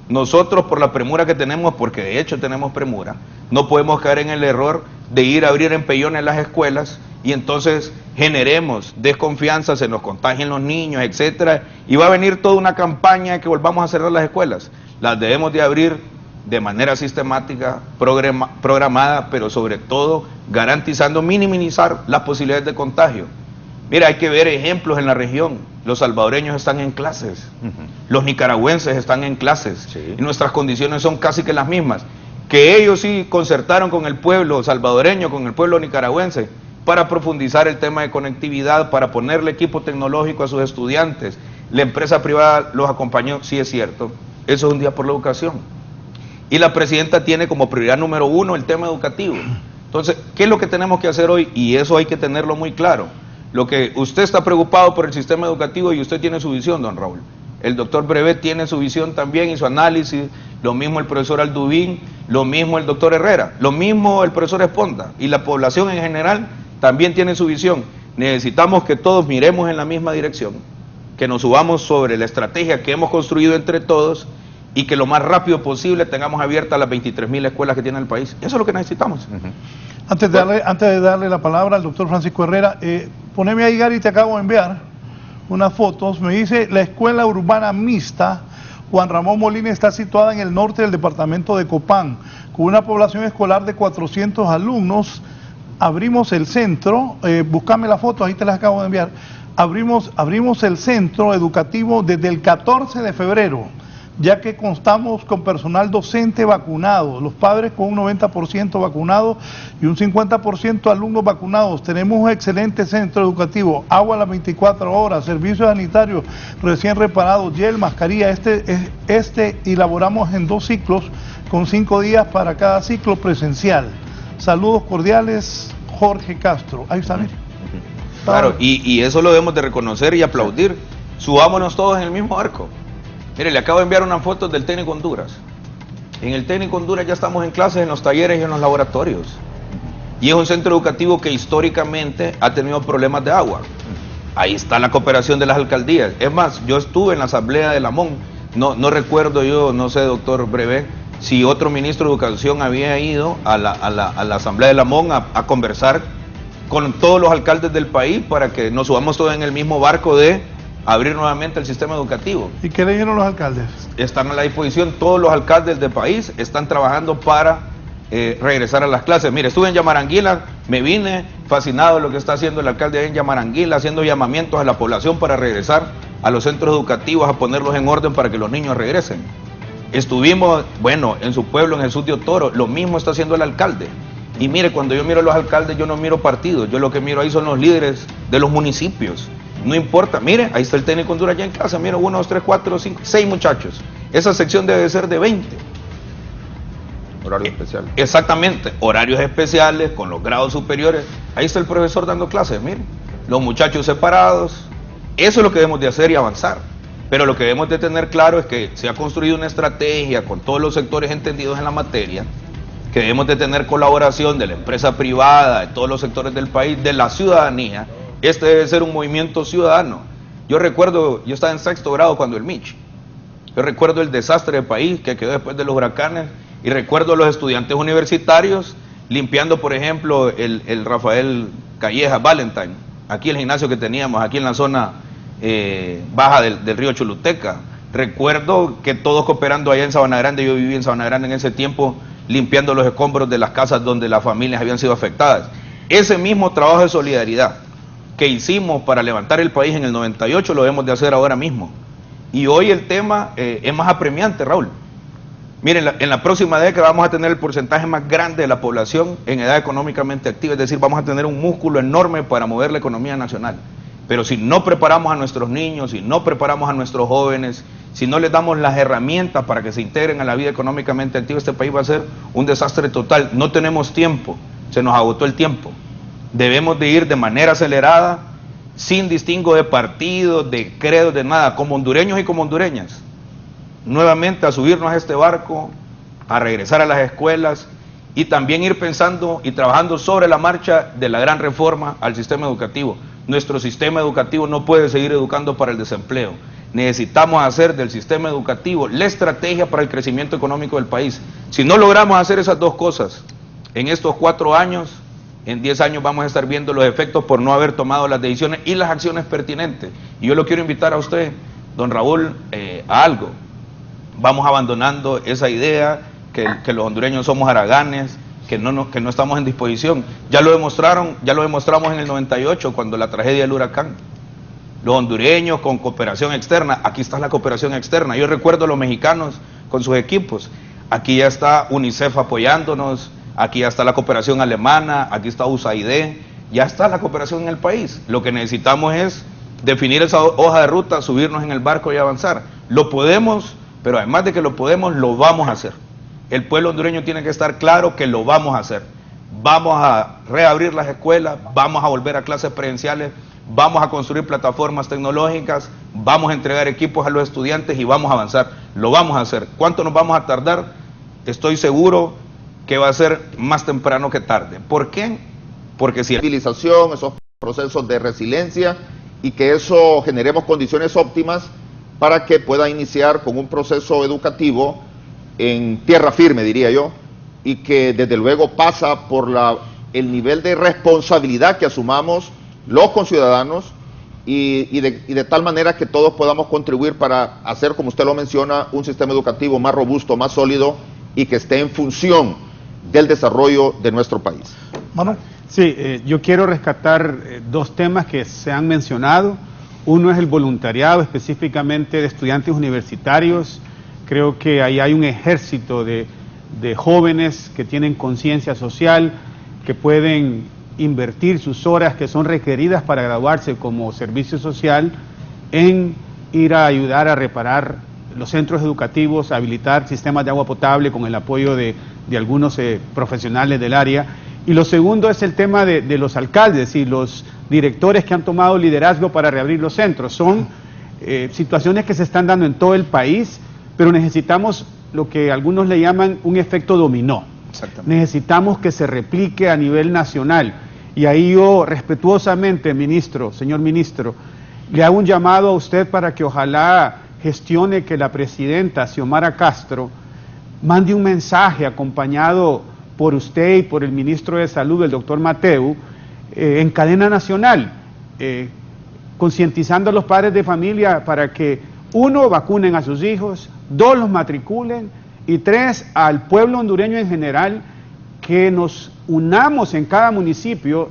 Nosotros, por la premura que tenemos, porque de hecho tenemos premura, no podemos caer en el error de ir a abrir empellones las escuelas y entonces generemos desconfianza, se nos contagien los niños, etcétera, y va a venir toda una campaña de que volvamos a cerrar las escuelas. Las debemos de abrir de manera sistemática, programada, pero sobre todo garantizando minimizar las posibilidades de contagio. Mira, hay que ver ejemplos en la región. Los salvadoreños están en clases, los nicaragüenses están en clases, y nuestras condiciones son casi que las mismas. Que ellos sí concertaron con el pueblo salvadoreño, con el pueblo nicaragüense, para profundizar el tema de conectividad, para ponerle equipo tecnológico a sus estudiantes. La empresa privada los acompañó, sí es cierto. Eso es un día por la educación. Y la presidenta tiene como prioridad número 1 el tema educativo. Entonces, ¿qué es lo que tenemos que hacer hoy? Y eso hay que tenerlo muy claro. Lo que usted está preocupado por el sistema educativo y usted tiene su visión, don Raúl. El doctor Brevet tiene su visión también y su análisis, lo mismo el profesor Aldubín, lo mismo el doctor Herrera, lo mismo el profesor Esponda, y la población en general también tiene su visión. Necesitamos que todos miremos en la misma dirección, que nos subamos sobre la estrategia que hemos construido entre todos y que lo más rápido posible tengamos abiertas las 23.000 escuelas que tiene el país. Eso es lo que necesitamos. Antes de darle la palabra al doctor Francisco Herrera, poneme ahí, Gary, te acabo de enviar unas fotos. Me dice, la escuela urbana mixta Juan Ramón Molina está situada en el norte del departamento de Copán, con una población escolar de 400 alumnos. Abrimos el centro, búscame la foto, ahí te las acabo de enviar. Abrimos el centro educativo desde el 14 de febrero, ya que contamos con personal docente vacunado, los padres con un 90% vacunado y un 50% alumnos vacunados. Tenemos un excelente centro educativo, agua a las 24 horas, servicios sanitarios recién reparados, gel, mascarilla. Este elaboramos en 2 ciclos, con 5 días para cada ciclo presencial. Saludos cordiales, Jorge Castro. Ahí está, mire. Claro, y eso lo debemos de reconocer y aplaudir. Subámonos todos en el mismo arco. Mire, le acabo de enviar unas fotos del Técnico Honduras. En el Técnico Honduras ya estamos en clases, en los talleres y en los laboratorios. Y es un centro educativo que históricamente ha tenido problemas de agua. Ahí está la cooperación de las alcaldías. Es más, yo estuve en la asamblea de Lamón. No recuerdo yo, no sé, doctor Brevé, si otro ministro de Educación había ido a la asamblea de Lamón a conversar con todos los alcaldes del país para que nos subamos todos en el mismo barco de abrir nuevamente el sistema educativo. ¿Y qué le dijeron los alcaldes? Están a la disposición, todos los alcaldes del país están trabajando para regresar a las clases. Mire, estuve en Yamaranguila, me vine fascinado de lo que está haciendo el alcalde en Yamaranguila, haciendo llamamientos a la población para regresar a los centros educativos, a ponerlos en orden para que los niños regresen. Estuvimos, bueno, en su pueblo, en Jesús de Otoro, lo mismo está haciendo el alcalde. Y mire, cuando yo miro a los alcaldes, yo no miro partidos, yo lo que miro ahí son los líderes de los municipios. No importa, mire, ahí está el técnico Honduras ya en casa, mire, 1, 2, 3, 4, 5, 6 muchachos. Esa sección debe ser de 20. Horarios especiales. Exactamente, horarios especiales, con los grados superiores. Ahí está el profesor dando clases, mire. Los muchachos separados. Eso es lo que debemos de hacer y avanzar. Pero lo que debemos de tener claro es que se ha construido una estrategia con todos los sectores entendidos en la materia, que debemos de tener colaboración de la empresa privada, de todos los sectores del país, de la ciudadanía. Este debe ser un movimiento ciudadano. Yo recuerdo, yo estaba en 6º grado cuando el Mich. Yo recuerdo el desastre del país que quedó después de los huracanes y recuerdo a los estudiantes universitarios limpiando, por ejemplo, el Rafael Calleja Valentine, aquí el gimnasio que teníamos, aquí en la zona baja del río Choluteca. Recuerdo que todos cooperando allá en Sabana Grande, yo viví en Sabana Grande en ese tiempo, limpiando los escombros de las casas donde las familias habían sido afectadas. Ese mismo trabajo de solidaridad que hicimos para levantar el país en el 98 lo debemos de hacer ahora mismo. Y hoy el tema es más apremiante, Raúl. Miren, en la próxima década vamos a tener el porcentaje más grande de la población en edad económicamente activa, es decir, vamos a tener un músculo enorme para mover la economía nacional. Pero si no preparamos a nuestros niños, si no preparamos a nuestros jóvenes, si no les damos las herramientas para que se integren a la vida económicamente activa, este país va a ser un desastre total. No tenemos tiempo, se nos agotó el tiempo. Debemos de ir de manera acelerada, sin distingo de partidos, de credos, de nada, como hondureños y como hondureñas. Nuevamente a subirnos a este barco, a regresar a las escuelas y también ir pensando y trabajando sobre la marcha de la gran reforma al sistema educativo. Nuestro sistema educativo no puede seguir educando para el desempleo. Necesitamos hacer del sistema educativo la estrategia para el crecimiento económico del país. Si no logramos hacer esas dos cosas en estos 4 años, en 10 años vamos a estar viendo los efectos por no haber tomado las decisiones y las acciones pertinentes. Y yo lo quiero invitar a usted, don Raúl, a algo. Vamos abandonando esa idea que los hondureños somos haraganes, que no estamos en disposición. Ya lo demostramos en el 98 cuando la tragedia del huracán. Los hondureños con cooperación externa, aquí está la cooperación externa. Yo recuerdo a los mexicanos con sus equipos. Aquí ya está UNICEF apoyándonos, aquí ya está la cooperación alemana, aquí está USAID, ya está la cooperación en el país. Lo que necesitamos es definir esa hoja de ruta, subirnos en el barco y avanzar. Lo podemos, pero además de que lo podemos, lo vamos a hacer. El pueblo hondureño tiene que estar claro que lo vamos a hacer. Vamos a reabrir las escuelas, vamos a volver a clases presenciales, vamos a construir plataformas tecnológicas, vamos a entregar equipos a los estudiantes y vamos a avanzar. Lo vamos a hacer. ¿Cuánto nos vamos a tardar? Estoy seguro que va a ser más temprano que tarde. ¿Por qué? Porque si Civilización, esos procesos de resiliencia y que eso generemos condiciones óptimas para que pueda iniciar con un proceso educativo en tierra firme, diría yo, y que desde luego pasa por el nivel de responsabilidad que asumamos los conciudadanos y de tal manera que todos podamos contribuir para hacer, como usted lo menciona, un sistema educativo más robusto, más sólido y que esté en función del desarrollo de nuestro país. Manu. Sí, yo quiero rescatar 2 temas que se han mencionado. Uno es el voluntariado, específicamente de estudiantes universitarios. Creo que ahí hay un ejército de jóvenes que tienen conciencia social, que pueden invertir sus horas que son requeridas para graduarse como servicio social en ir a ayudar a reparar los centros educativos, a habilitar sistemas de agua potable con el apoyo de algunos profesionales del área. Y lo segundo es el tema de los alcaldes y los directores que han tomado liderazgo para reabrir los centros. Son situaciones que se están dando en todo el país, pero necesitamos lo que algunos le llaman un efecto dominó. Necesitamos que se replique a nivel nacional. Y ahí yo respetuosamente, señor ministro, le hago un llamado a usted para que ojalá gestione que la presidenta Xiomara Castro mande un mensaje acompañado por usted y por el ministro de Salud, el doctor Mateu, en cadena nacional. concientizando a los padres de familia para que, 1, vacunen a sus hijos, 2, los matriculen, y 3, al pueblo hondureño en general, que nos unamos en cada municipio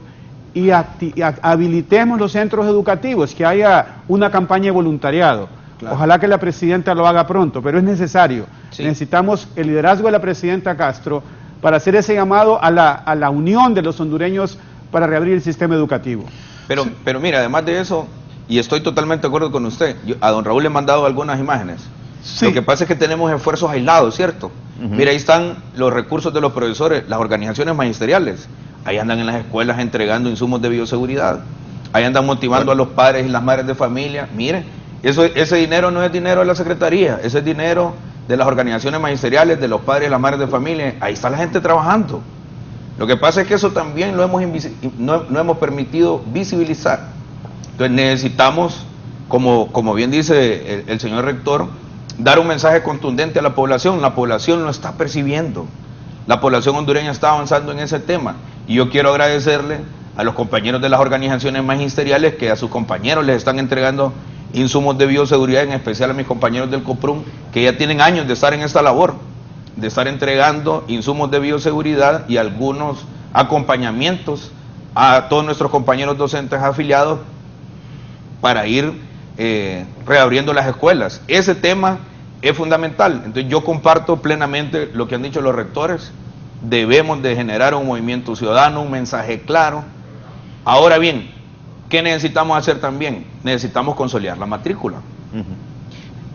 y habilitemos los centros educativos, que haya una campaña de voluntariado. Claro. Ojalá que la presidenta lo haga pronto, pero es necesario. Sí. Necesitamos el liderazgo de la presidenta Castro para hacer ese llamado a la unión de los hondureños para reabrir el sistema educativo. Pero mira, además de eso, y estoy totalmente de acuerdo con usted, a don Raúl le he mandado algunas imágenes. Sí. Lo que pasa es que tenemos esfuerzos aislados, ¿cierto? Mira, ahí están los recursos de los profesores, las organizaciones magisteriales. Ahí andan en las escuelas entregando insumos de bioseguridad. Ahí andan motivando a los padres y las madres de familia. Mire, ese dinero no es dinero de la Secretaría, ese es dinero de las organizaciones magisteriales, de los padres y las madres de familia. Ahí está la gente trabajando. Lo que pasa es que eso también no hemos permitido visibilizar. Entonces necesitamos, como bien dice el señor rector, dar un mensaje contundente a la población. La población lo está percibiendo. La población hondureña está avanzando en ese tema. Y yo quiero agradecerle a los compañeros de las organizaciones magisteriales que a sus compañeros les están entregando insumos de bioseguridad, en especial a mis compañeros del COPRUM, que ya tienen años de estar en esta labor, de estar entregando insumos de bioseguridad y algunos acompañamientos a todos nuestros compañeros docentes afiliados para ir reabriendo las escuelas. Ese tema es fundamental. Entonces yo comparto plenamente lo que han dicho los rectores. Debemos de generar un movimiento ciudadano, un mensaje claro. Ahora bien, ¿qué necesitamos hacer también? Necesitamos consolidar la matrícula.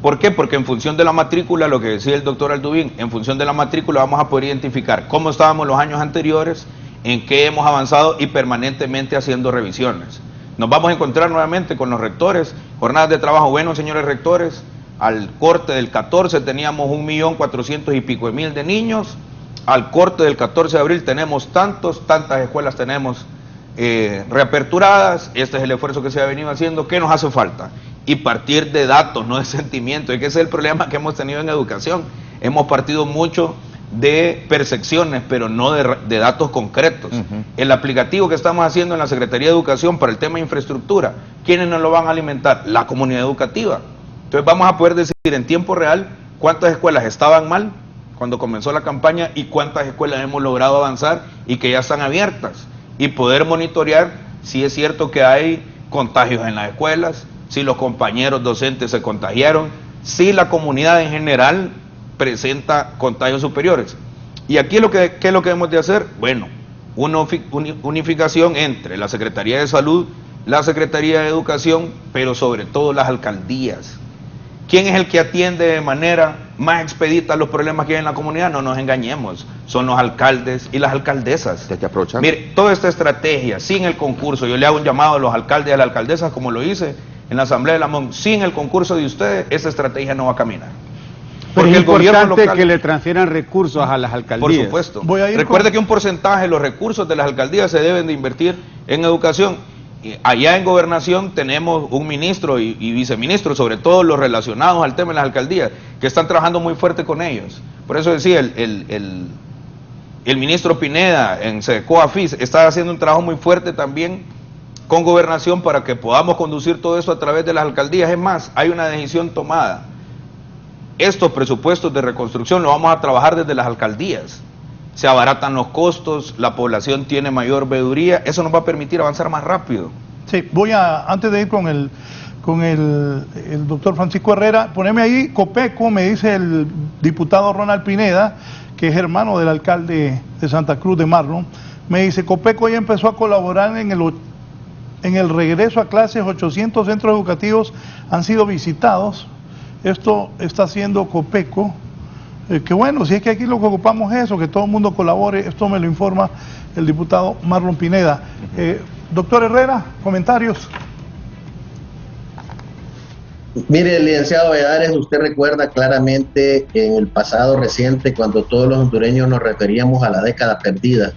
¿Por qué? Porque en función de la matrícula, lo que decía el doctor Aldubín, en función de la matrícula vamos a poder identificar cómo estábamos los años anteriores, en qué hemos avanzado y permanentemente haciendo revisiones. Nos vamos a encontrar nuevamente con los rectores, jornadas de trabajo. Bueno, señores rectores, al corte del 14 teníamos 1.400.000 y pico de niños, al corte del 14 de abril tenemos tantas escuelas tenemos reaperturadas. Este es el esfuerzo que se ha venido haciendo. ¿Qué nos hace falta? Y partir de datos, no de sentimientos. Es que ese es el problema que hemos tenido en educación. Hemos partido mucho de percepciones, pero no de datos concretos. El aplicativo que estamos haciendo en la Secretaría de Educación para el tema de infraestructura, ¿quiénes nos lo van a alimentar? La comunidad educativa. Entonces vamos a poder decir en tiempo real cuántas escuelas estaban mal cuando comenzó la campaña y cuántas escuelas hemos logrado avanzar y que ya están abiertas, y poder monitorear si es cierto que hay contagios en las escuelas, si los compañeros docentes se contagiaron, si la comunidad en general presenta contagios superiores. Y aquí ¿qué es lo que debemos de hacer? Bueno, una unificación entre la Secretaría de Salud, la Secretaría de Educación, pero sobre todo las alcaldías. ¿Quién es el que atiende de manera más expedita los problemas que hay en la comunidad? No nos engañemos, son los alcaldes y las alcaldesas. Hay que aprovechar. Mire, toda esta estrategia, sin el concurso, yo le hago un llamado a los alcaldes y a las alcaldesas, como lo hice en la Asamblea de la MON, sin el concurso de ustedes, esa estrategia no va a caminar. Porque es importante que le transfieran recursos a las alcaldías. Por supuesto. Recuerde que un porcentaje de los recursos de las alcaldías se deben de invertir en educación. Allá en Gobernación tenemos un ministro y viceministro, sobre todo los relacionados al tema de las alcaldías, que están trabajando muy fuerte con ellos. Por eso decía, el ministro Pineda en SEDECOAFIS está haciendo un trabajo muy fuerte también con Gobernación para que podamos conducir todo eso a través de las alcaldías. Es más, hay una decisión tomada. Estos presupuestos de reconstrucción los vamos a trabajar desde las alcaldías. Se abaratan los costos, la población tiene mayor veeduría, eso nos va a permitir avanzar más rápido. Sí, antes de ir con el doctor Francisco Herrera, poneme ahí Copeco, me dice el diputado Ronald Pineda, que es hermano del alcalde de Santa Cruz de Marlon, me dice, Copeco ya empezó a colaborar en el regreso a clases, 800 centros educativos han sido visitados, esto está haciendo Copeco. Que bueno, si es que aquí lo que ocupamos es eso, que todo el mundo colabore, esto me lo informa el diputado Marlon Pineda. Doctor Herrera, comentarios. Mire, licenciado Valladares, usted recuerda claramente en el pasado reciente, cuando todos los hondureños nos referíamos a la década perdida,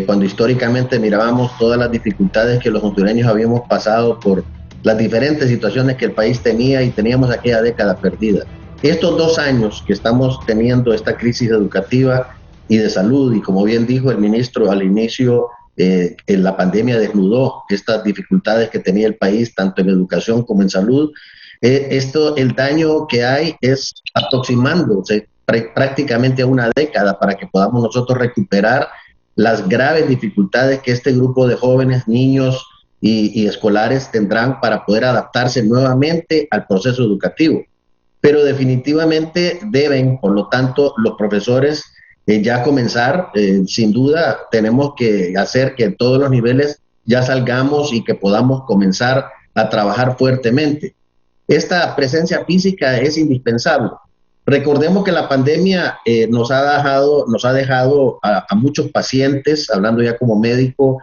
cuando históricamente mirábamos todas las dificultades que los hondureños habíamos pasado por las diferentes situaciones que el país tenía y teníamos aquella década perdida. Estos 2 años que estamos teniendo esta crisis educativa y de salud, y como bien dijo el ministro al inicio, la pandemia desnudó estas dificultades que tenía el país, tanto en educación como en salud. El daño que hay es aproximándose prácticamente a una década para que podamos nosotros recuperar las graves dificultades que este grupo de jóvenes, niños y escolares tendrán para poder adaptarse nuevamente al proceso educativo. Pero definitivamente deben, por lo tanto, los profesores ya comenzar. Sin duda tenemos que hacer que en todos los niveles ya salgamos y que podamos comenzar a trabajar fuertemente. Esta presencia física es indispensable. Recordemos que la pandemia nos ha dejado a muchos pacientes, hablando ya como médico,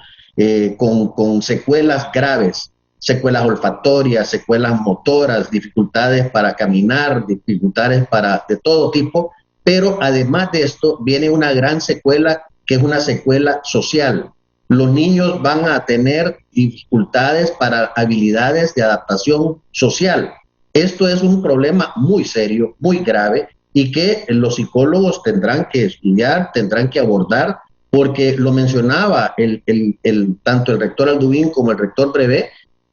con secuelas graves, secuelas olfatorias, secuelas motoras, dificultades para caminar, dificultades de todo tipo, pero además de esto viene una gran secuela que es una secuela social. Los niños van a tener dificultades para habilidades de adaptación social. Esto es un problema muy serio, muy grave, y que los psicólogos tendrán que estudiar, tendrán que abordar, porque lo mencionaba tanto el rector Alduvín como el rector Brevé,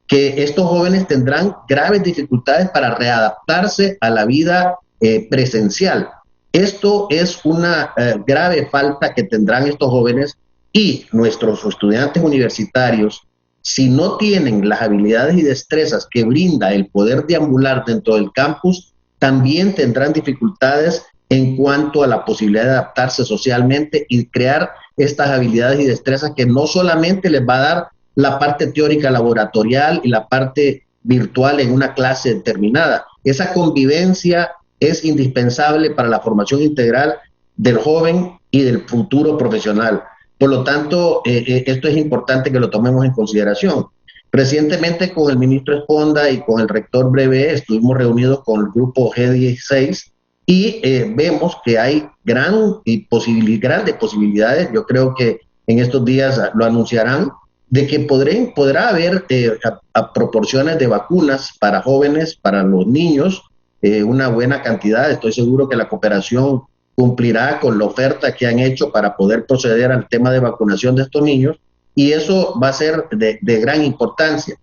que estos jóvenes tendrán graves dificultades para readaptarse a la vida presencial. Esto es una grave falta que tendrán estos jóvenes, y nuestros estudiantes universitarios, si no tienen las habilidades y destrezas que brinda el poder deambular dentro del campus, también tendrán dificultades en cuanto a la posibilidad de adaptarse socialmente y crear estas habilidades y destrezas que no solamente les va a dar la parte teórica laboratorial y la parte virtual en una clase determinada. Esa convivencia es indispensable para la formación integral del joven y del futuro profesional. Por lo tanto, esto es importante que lo tomemos en consideración. Recientemente, con el ministro Esponda y con el rector Brevé, estuvimos reunidos con el grupo G16 y vemos que hay grandes posibilidades. Yo creo que en estos días lo anunciarán, de que podrá haber a proporciones de vacunas para jóvenes, para los niños, una buena cantidad. Estoy seguro que la cooperación cumplirá con la oferta que han hecho para poder proceder al tema de vacunación de estos niños, y eso va a ser de gran importancia.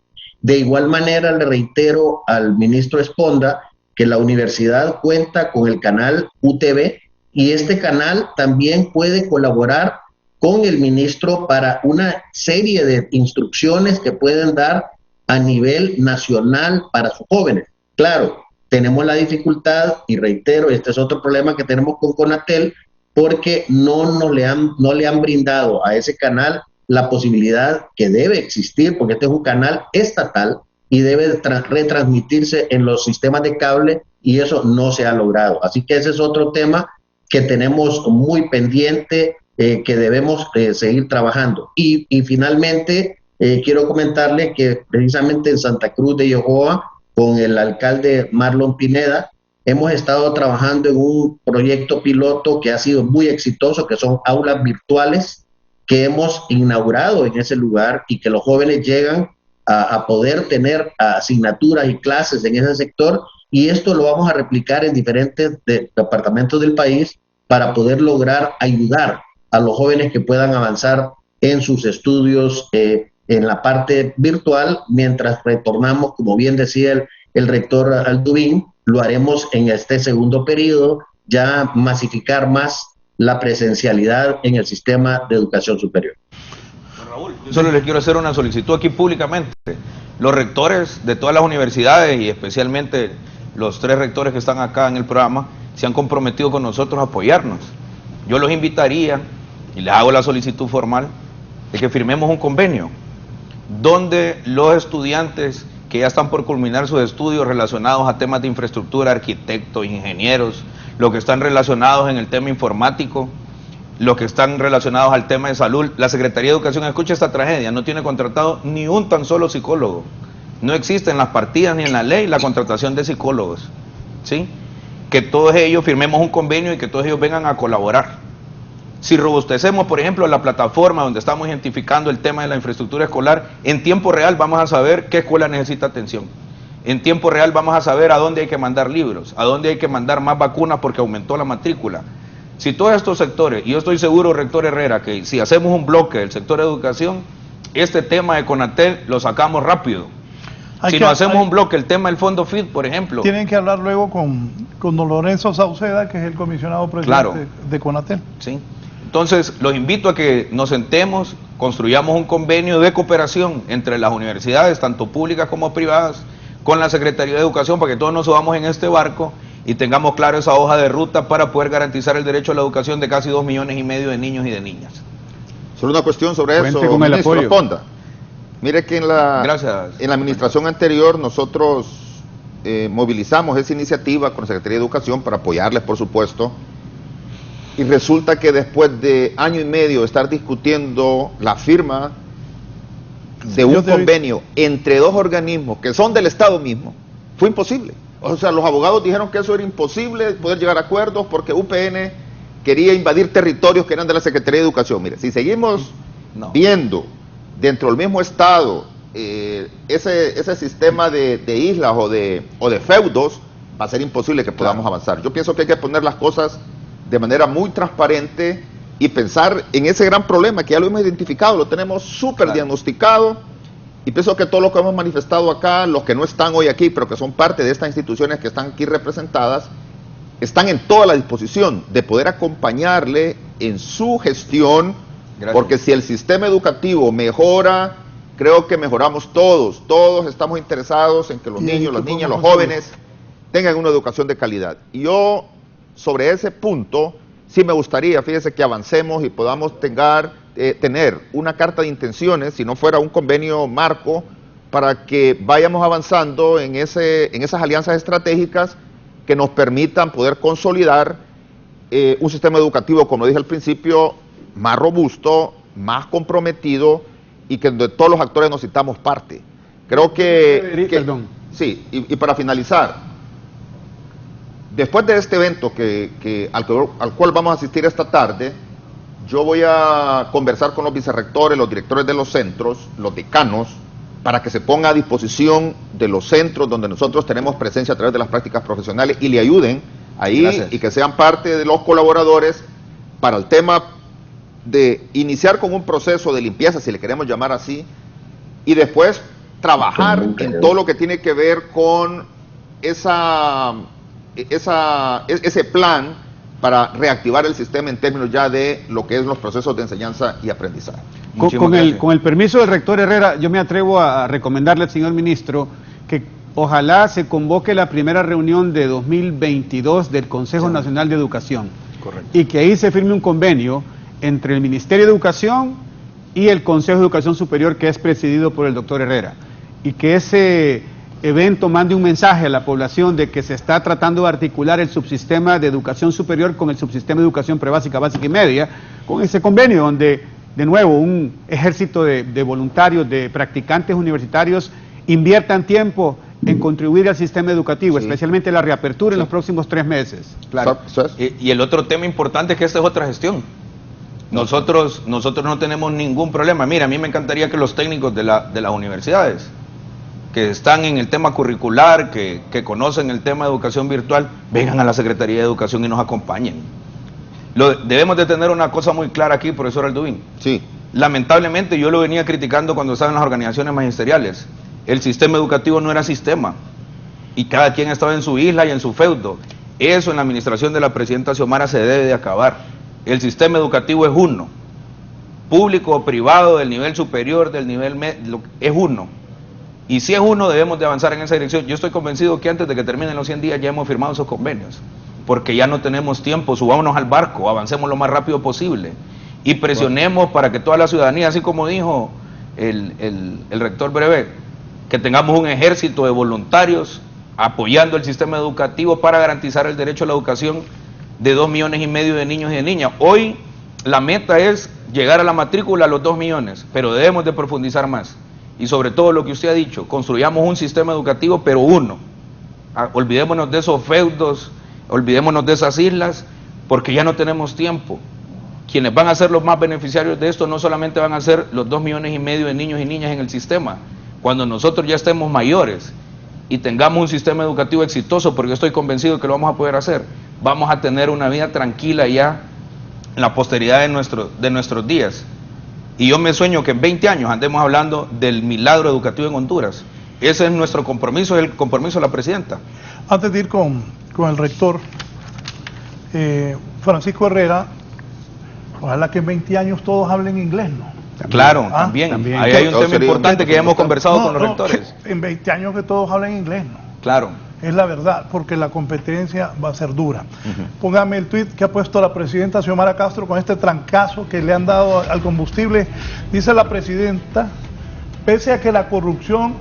De igual manera, le reitero al ministro Esponda que la universidad cuenta con el canal UTV, y este canal también puede colaborar con el ministro para una serie de instrucciones que pueden dar a nivel nacional para sus jóvenes. Claro, tenemos la dificultad, y reitero, este es otro problema que tenemos con CONATEL, porque no le han brindado a ese canal la posibilidad que debe existir, porque este es un canal estatal y debe retransmitirse en los sistemas de cable, y eso no se ha logrado. Así que ese es otro tema que tenemos muy pendiente, que debemos seguir trabajando. Y finalmente, quiero comentarle que precisamente en Santa Cruz de Yojoa, con el alcalde Marlon Pineda, hemos estado trabajando en un proyecto piloto que ha sido muy exitoso, que son aulas virtuales que hemos inaugurado en ese lugar, y que los jóvenes llegan a poder tener asignaturas y clases en ese sector, y esto lo vamos a replicar en diferentes departamentos del país para poder lograr ayudar a los jóvenes que puedan avanzar en sus estudios en la parte virtual, mientras retornamos, como bien decía el rector Alduvín, lo haremos en este segundo periodo, ya masificar más la presencialidad en el sistema de educación superior. Raúl, yo solo les quiero hacer una solicitud aquí públicamente. Los rectores de todas las universidades, y especialmente los 3 rectores que están acá en el programa, se han comprometido con nosotros a apoyarnos. Yo los invitaría, y les hago la solicitud formal, de que firmemos un convenio donde los estudiantes que ya están por culminar sus estudios relacionados a temas de infraestructura, arquitectos, ingenieros, los que están relacionados en el tema informático, los que están relacionados al tema de salud, la Secretaría de Educación, escucha esta tragedia, no tiene contratado ni un tan solo psicólogo. No existe en las partidas ni en la ley la contratación de psicólogos, ¿sí? Que todos ellos firmemos un convenio y que todos ellos vengan a colaborar. Si robustecemos, por ejemplo, la plataforma donde estamos identificando el tema de la infraestructura escolar, en tiempo real vamos a saber qué escuela necesita atención. En tiempo real vamos a saber a dónde hay que mandar libros, a dónde hay que mandar más vacunas porque aumentó la matrícula. Si todos estos sectores, y yo estoy seguro, rector Herrera, que si hacemos un bloque del sector de educación, este tema de CONATEL lo sacamos rápido. Si no hacemos un bloque, el tema del fondo FIT, por ejemplo. Tienen que hablar luego con don Lorenzo Sauceda, que es el comisionado presidente de CONATEL. Sí. Entonces, los invito a que nos sentemos, construyamos un convenio de cooperación entre las universidades, tanto públicas como privadas, con la Secretaría de Educación, para que todos nos subamos en este barco y tengamos claro esa hoja de ruta para poder garantizar el derecho a la educación de casi 2,5 millones de niños y de niñas. Solo una cuestión sobre Cuente eso, con el ministro, apoyo. responda. Mire que en la administración anterior nosotros movilizamos esa iniciativa con la Secretaría de Educación para apoyarles, por supuesto, y resulta que después de año y medio de estar discutiendo la firma de un convenio entre dos organismos que son del Estado mismo, fue imposible. O sea, los abogados dijeron que eso era imposible poder llegar a acuerdos porque UPN quería invadir territorios que eran de la Secretaría de Educación. Mire, si seguimos viendo dentro del mismo Estado ese sistema de islas o de feudos, va a ser imposible que podamos avanzar. Yo pienso que hay que poner las cosas de manera muy transparente y pensar en ese gran problema que ya lo hemos identificado, lo tenemos súper diagnosticado, y pienso que todo lo que hemos manifestado acá, los que no están hoy aquí, pero que son parte de estas instituciones que están aquí representadas, están en toda la disposición de poder acompañarle en su gestión. Gracias. Porque si el sistema educativo mejora, creo que mejoramos todos estamos interesados en que los niños, las niñas, los jóvenes tengan una educación de calidad. Y yo, sobre ese punto, sí me gustaría, fíjese, que avancemos y podamos tener una carta de intenciones, si no fuera un convenio marco, para que vayamos avanzando en esas alianzas estratégicas que nos permitan poder consolidar un sistema educativo, como dije al principio, más robusto, más comprometido, y que donde todos los actores nos sintamos parte. Creo que sí, y para finalizar, después de este evento al cual vamos a asistir esta tarde, yo voy a conversar con los vicerrectores, los directores de los centros, los decanos, para que se ponga a disposición de los centros donde nosotros tenemos presencia a través de las prácticas profesionales y le ayuden ahí. Gracias. Y que sean parte de los colaboradores para el tema de iniciar con un proceso de limpieza, si le queremos llamar así, y después trabajar en todo lo que tiene que ver con ese plan para reactivar el sistema en términos ya de lo que es los procesos de enseñanza y aprendizaje. Con el permiso del rector Herrera, yo me atrevo a recomendarle al señor ministro que ojalá se convoque la primera reunión de 2022 del Consejo Nacional de Educación. Correcto. Y que ahí se firme un convenio entre el Ministerio de Educación y el Consejo de Educación Superior, que es presidido por el doctor Herrera, y que ese evento mande un mensaje a la población de que se está tratando de articular el subsistema de educación superior con el subsistema de educación prebásica, básica y media, con ese convenio donde, de nuevo, un ejército de voluntarios, de practicantes universitarios inviertan tiempo en contribuir al sistema educativo, especialmente la reapertura en los próximos 3 meses. Claro. Y el otro tema importante es que esta es otra gestión. Nosotros no tenemos ningún problema. Mira, a mí me encantaría que los técnicos de las universidades que están en el tema curricular, que conocen el tema de educación virtual, vengan a la Secretaría de Educación y nos acompañen. Debemos de tener una cosa muy clara aquí, profesor Aldubín. Sí. Lamentablemente, yo lo venía criticando cuando estaba en las organizaciones magisteriales. El sistema educativo no era sistema, y cada quien estaba en su isla y en su feudo. Eso en la administración de la presidenta Xiomara se debe de acabar. El sistema educativo es uno, público o privado, del nivel superior, del nivel medio, es uno. Y si es uno, debemos de avanzar en esa dirección. Yo estoy convencido que antes de que terminen los 100 días ya hemos firmado esos convenios, porque ya no tenemos tiempo. Subámonos al barco, avancemos lo más rápido posible y presionemos para que toda la ciudadanía, así como dijo el rector Brevet, que tengamos un ejército de voluntarios apoyando el sistema educativo para garantizar el derecho a la educación de 2,5 millones de niños y de niñas. Hoy la meta es llegar a la matrícula a los 2 millones, pero debemos de profundizar más. Y sobre todo lo que usted ha dicho, construyamos un sistema educativo, pero uno. Olvidémonos de esos feudos, olvidémonos de esas islas, porque ya no tenemos tiempo. Quienes van a ser los más beneficiarios de esto no solamente van a ser los 2,5 millones de niños y niñas en el sistema, cuando nosotros ya estemos mayores y tengamos un sistema educativo exitoso, porque estoy convencido que lo vamos a poder hacer, vamos a tener una vida tranquila ya en la posteridad de nuestros días. Y yo me sueño que en 20 años andemos hablando del milagro educativo en Honduras. Ese es nuestro compromiso, es el compromiso de la presidenta. Antes de ir con el rector, Francisco Herrera, ojalá que en 20 años todos hablen inglés, ¿no? Claro, también. Ahí hay un tema importante que ya hemos conversado con los rectores. En 20 años que todos hablen inglés, ¿no? Claro. Es la verdad, porque la competencia va a ser dura. Póngame el tuit que ha puesto la presidenta Xiomara Castro con este trancazo que le han dado al combustible. Dice la presidenta, pese a que la corrupción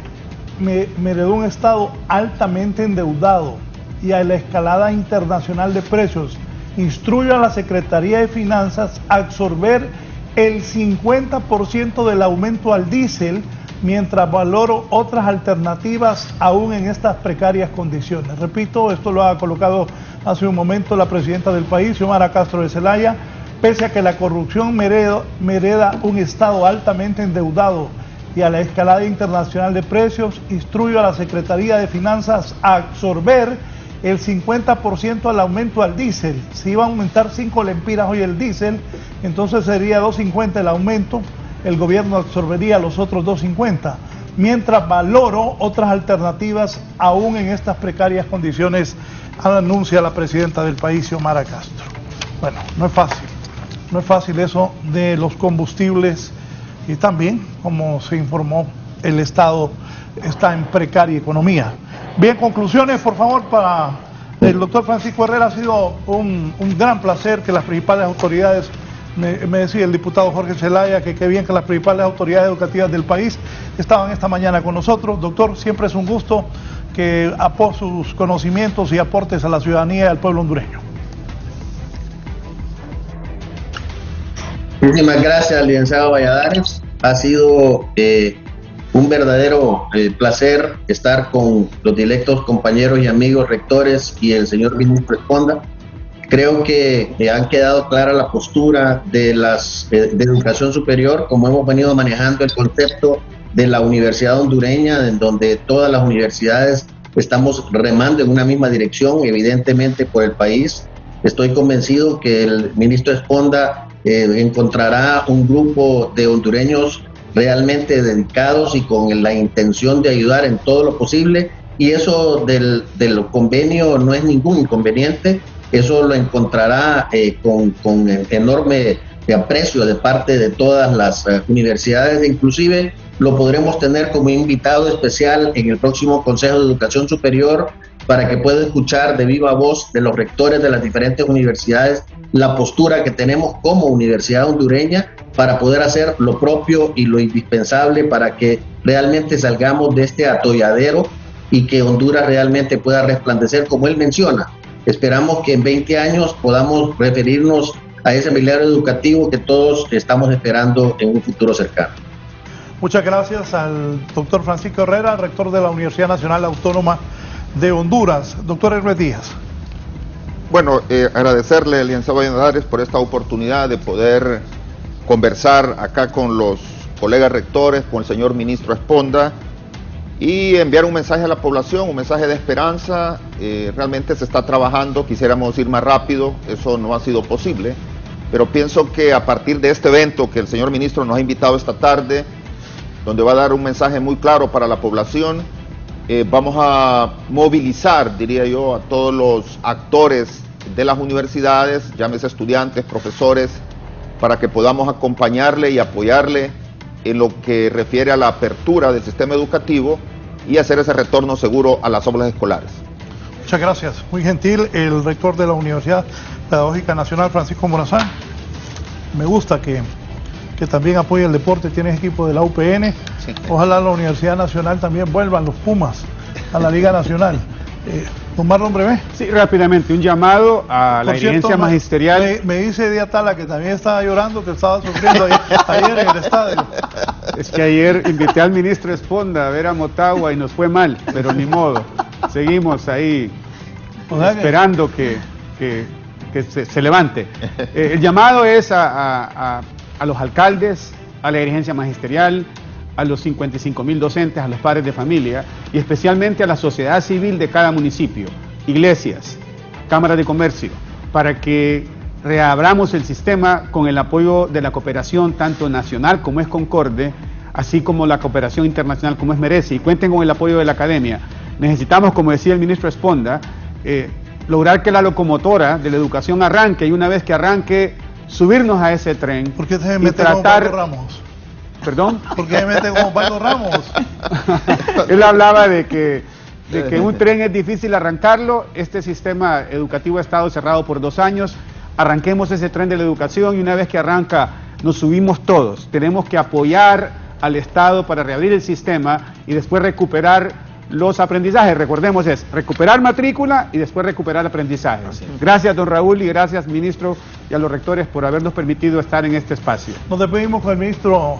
me heredó un Estado altamente endeudado y a la escalada internacional de precios, instruyo a la Secretaría de Finanzas a absorber el 50% del aumento al diésel, mientras valoro otras alternativas aún en estas precarias condiciones. Repito, esto lo ha colocado hace un momento la presidenta del país, Xiomara Castro de Zelaya. Pese a que la corrupción me hereda un Estado altamente endeudado y a la escalada internacional de precios, instruyo a la Secretaría de Finanzas a absorber el 50% al aumento al diésel. Si iba a aumentar 5 lempiras hoy el diésel, entonces sería 2.50 el aumento. El gobierno absorbería los otros 2.50, mientras valoro otras alternativas aún en estas precarias condiciones, anuncia la presidenta del país, Xiomara Castro. Bueno, no es fácil eso de los combustibles, y también, como se informó, el Estado está en precaria economía. Bien, conclusiones, por favor, para el doctor Francisco Herrera. Ha sido un gran placer que las principales autoridades, me decía el diputado Jorge Zelaya, que qué bien que las principales autoridades educativas del país estaban esta mañana con nosotros. Doctor, siempre es un gusto que aporte sus conocimientos y aportes a la ciudadanía y al pueblo hondureño. Muchísimas gracias, licenciado Valladares. Ha sido un verdadero placer estar con los directos compañeros y amigos rectores y el señor ministro Esponda. Creo que han quedado clara la postura de las de educación superior, como hemos venido manejando el concepto de la universidad hondureña, en donde todas las universidades estamos remando en una misma dirección, evidentemente por el país. Estoy convencido que el ministro Esponda encontrará un grupo de hondureños realmente dedicados y con la intención de ayudar en todo lo posible, y eso del convenio no es ningún inconveniente. Eso lo encontrará con enorme aprecio de parte de todas las universidades, inclusive lo podremos tener como invitado especial en el próximo Consejo de Educación Superior para que pueda escuchar de viva voz de los rectores de las diferentes universidades la postura que tenemos como universidad hondureña para poder hacer lo propio y lo indispensable para que realmente salgamos de este atolladero y que Honduras realmente pueda resplandecer como él menciona. Esperamos que en 20 años podamos referirnos a ese milagro educativo que todos estamos esperando en un futuro cercano. Muchas gracias al doctor Francisco Herrera, rector de la Universidad Nacional Autónoma de Honduras. Doctor Hermes Díaz. Bueno, agradecerle al licenciado Valladares por esta oportunidad de poder conversar acá con los colegas rectores, con el señor ministro Esponda, y enviar un mensaje a la población, un mensaje de esperanza. Realmente se está trabajando, quisiéramos ir más rápido, eso no ha sido posible, pero pienso que a partir de este evento que el señor ministro nos ha invitado esta tarde, donde va a dar un mensaje muy claro para la población, vamos a movilizar, diría yo, a todos los actores de las universidades, llámese estudiantes, profesores, para que podamos acompañarle y apoyarle en lo que refiere a la apertura del sistema educativo y hacer ese retorno seguro a las aulas escolares. Muchas gracias. Muy gentil el rector de la Universidad Pedagógica Nacional, Francisco Morazán. Me gusta que también apoya el deporte, tienes equipo de la UPN. Sí. Ojalá la Universidad Nacional también vuelvan los Pumas a la Liga Nacional. Don Marlon Brevé. Sí, rápidamente, un llamado a la dirigencia magisterial. Me dice Diatala que también estaba llorando, que estaba sufriendo ayer en el estadio. Es que ayer invité al ministro Esponda a ver a Motagua y nos fue mal, pero ni modo. Seguimos ahí esperando que se levante. El llamado es a los alcaldes, a la dirigencia magisterial, a los 55,000 docentes, a los padres de familia y especialmente a la sociedad civil de cada municipio, iglesias, cámaras de comercio, para que reabramos el sistema con el apoyo de la cooperación tanto nacional como es Concorde, así como la cooperación internacional como es Merece, y cuenten con el apoyo de la academia. Necesitamos, como decía el ministro Esponda, lograr que la locomotora de la educación arranque, y una vez que arranque, subirnos a ese tren. ¿Por qué se mete como Pablo Ramos? ¿Perdón? ¿Por qué se mete como Pablo Ramos? Él hablaba de que un tren es difícil arrancarlo. Este sistema educativo ha estado cerrado por 2 años. Arranquemos ese tren de la educación y una vez que arranca nos subimos todos. Tenemos que apoyar al Estado para reabrir el sistema y después recuperar los aprendizajes. Recordemos, es recuperar matrícula y después recuperar aprendizajes. Gracias, don Raúl, y gracias, ministro, y a los rectores por habernos permitido estar en este espacio. Nos despedimos con el ministro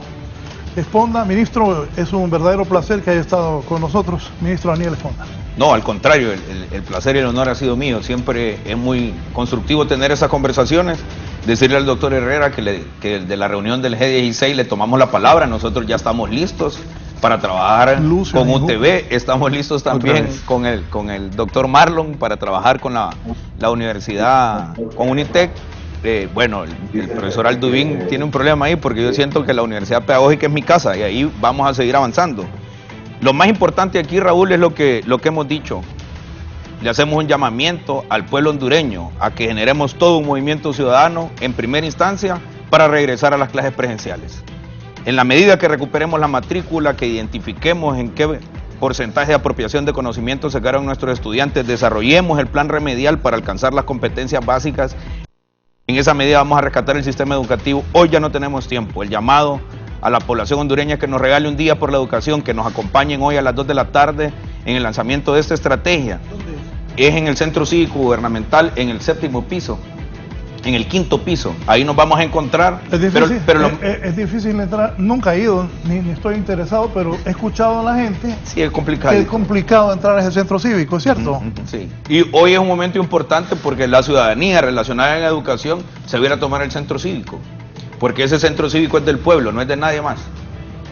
Esponda. Ministro, es un verdadero placer que haya estado con nosotros, ministro Daniel Esponda. No, al contrario, el placer y el honor ha sido mío. Siempre es muy constructivo tener esas conversaciones. Decirle al doctor Herrera que de la reunión del G16 le tomamos la palabra. Nosotros ya estamos listos para trabajar con UTV. Estamos listos también con el doctor Marlon para trabajar con la universidad, con Unitec. Bueno, el profesor Alduvín tiene un problema ahí porque yo siento que la Universidad Pedagógica es mi casa y ahí vamos a seguir avanzando. Lo más importante aquí, Raúl, es lo que hemos dicho. Le hacemos un llamamiento al pueblo hondureño a que generemos todo un movimiento ciudadano en primera instancia para regresar a las clases presenciales. En la medida que recuperemos la matrícula, que identifiquemos en qué porcentaje de apropiación de conocimientos se quedaron nuestros estudiantes, desarrollemos el plan remedial para alcanzar las competencias básicas. En esa medida vamos a rescatar el sistema educativo. Hoy ya no tenemos tiempo. El llamado a la población hondureña que nos regale un día por la educación, que nos acompañen hoy a las 2 de la tarde en el lanzamiento de esta estrategia. Es en el Centro Cívico Gubernamental, en el 7º piso, en el 5º piso. Ahí nos vamos a encontrar. Es difícil, es difícil entrar. Nunca he ido, ni estoy interesado, pero he escuchado a la gente. Sí, es complicado. Es complicado entrar a ese centro cívico, ¿cierto? Sí. Y hoy es un momento importante porque la ciudadanía relacionada en la educación se viene a tomar el centro cívico. Porque ese centro cívico es del pueblo, no es de nadie más.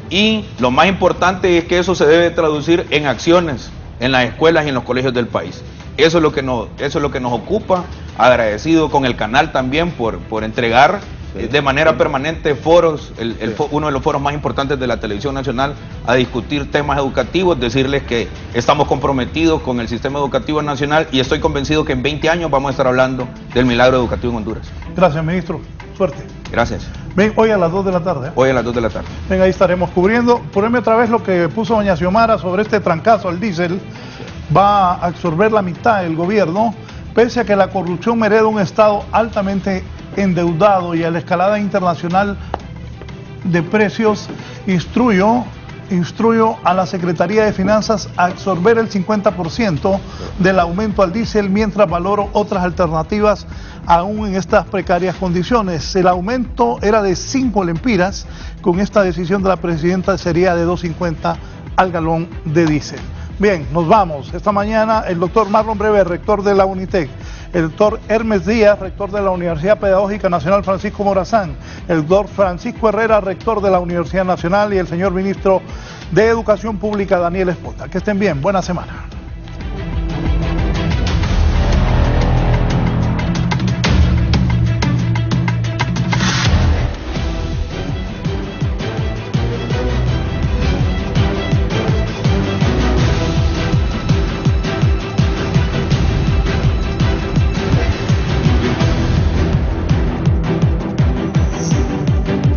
Y lo más importante es que eso se debe traducir en acciones en las escuelas y en los colegios del país. Eso es lo que nos ocupa. Agradecido con el canal también por entregar de manera permanente foros, uno de los foros más importantes de la televisión nacional, a discutir temas educativos, decirles que estamos comprometidos con el sistema educativo nacional y estoy convencido que en 20 años vamos a estar hablando del milagro educativo en Honduras. Gracias, ministro. Suerte. Gracias. Ven, hoy a las 2 de la tarde. Hoy a las 2 de la tarde. Venga, ahí estaremos cubriendo. Poneme otra vez lo que puso doña Xiomara sobre este trancazo al diésel. Va a absorber la mitad del gobierno, pese a que la corrupción hereda un Estado altamente endeudado y a la escalada internacional de precios. Instruyo a la Secretaría de Finanzas a absorber el 50% del aumento al diésel mientras valoro otras alternativas aún en estas precarias condiciones. El aumento era de 5 lempiras, con esta decisión de la presidenta sería de 2.50 al galón de diésel. Bien, nos vamos. Esta mañana el doctor Marlon Brevé, rector de la Unitec, el doctor Hermes Díaz, rector de la Universidad Pedagógica Nacional Francisco Morazán, el doctor Francisco Herrera, rector de la Universidad Nacional, y el señor ministro de Educación Pública Daniel Esponda. Que estén bien, buena semana.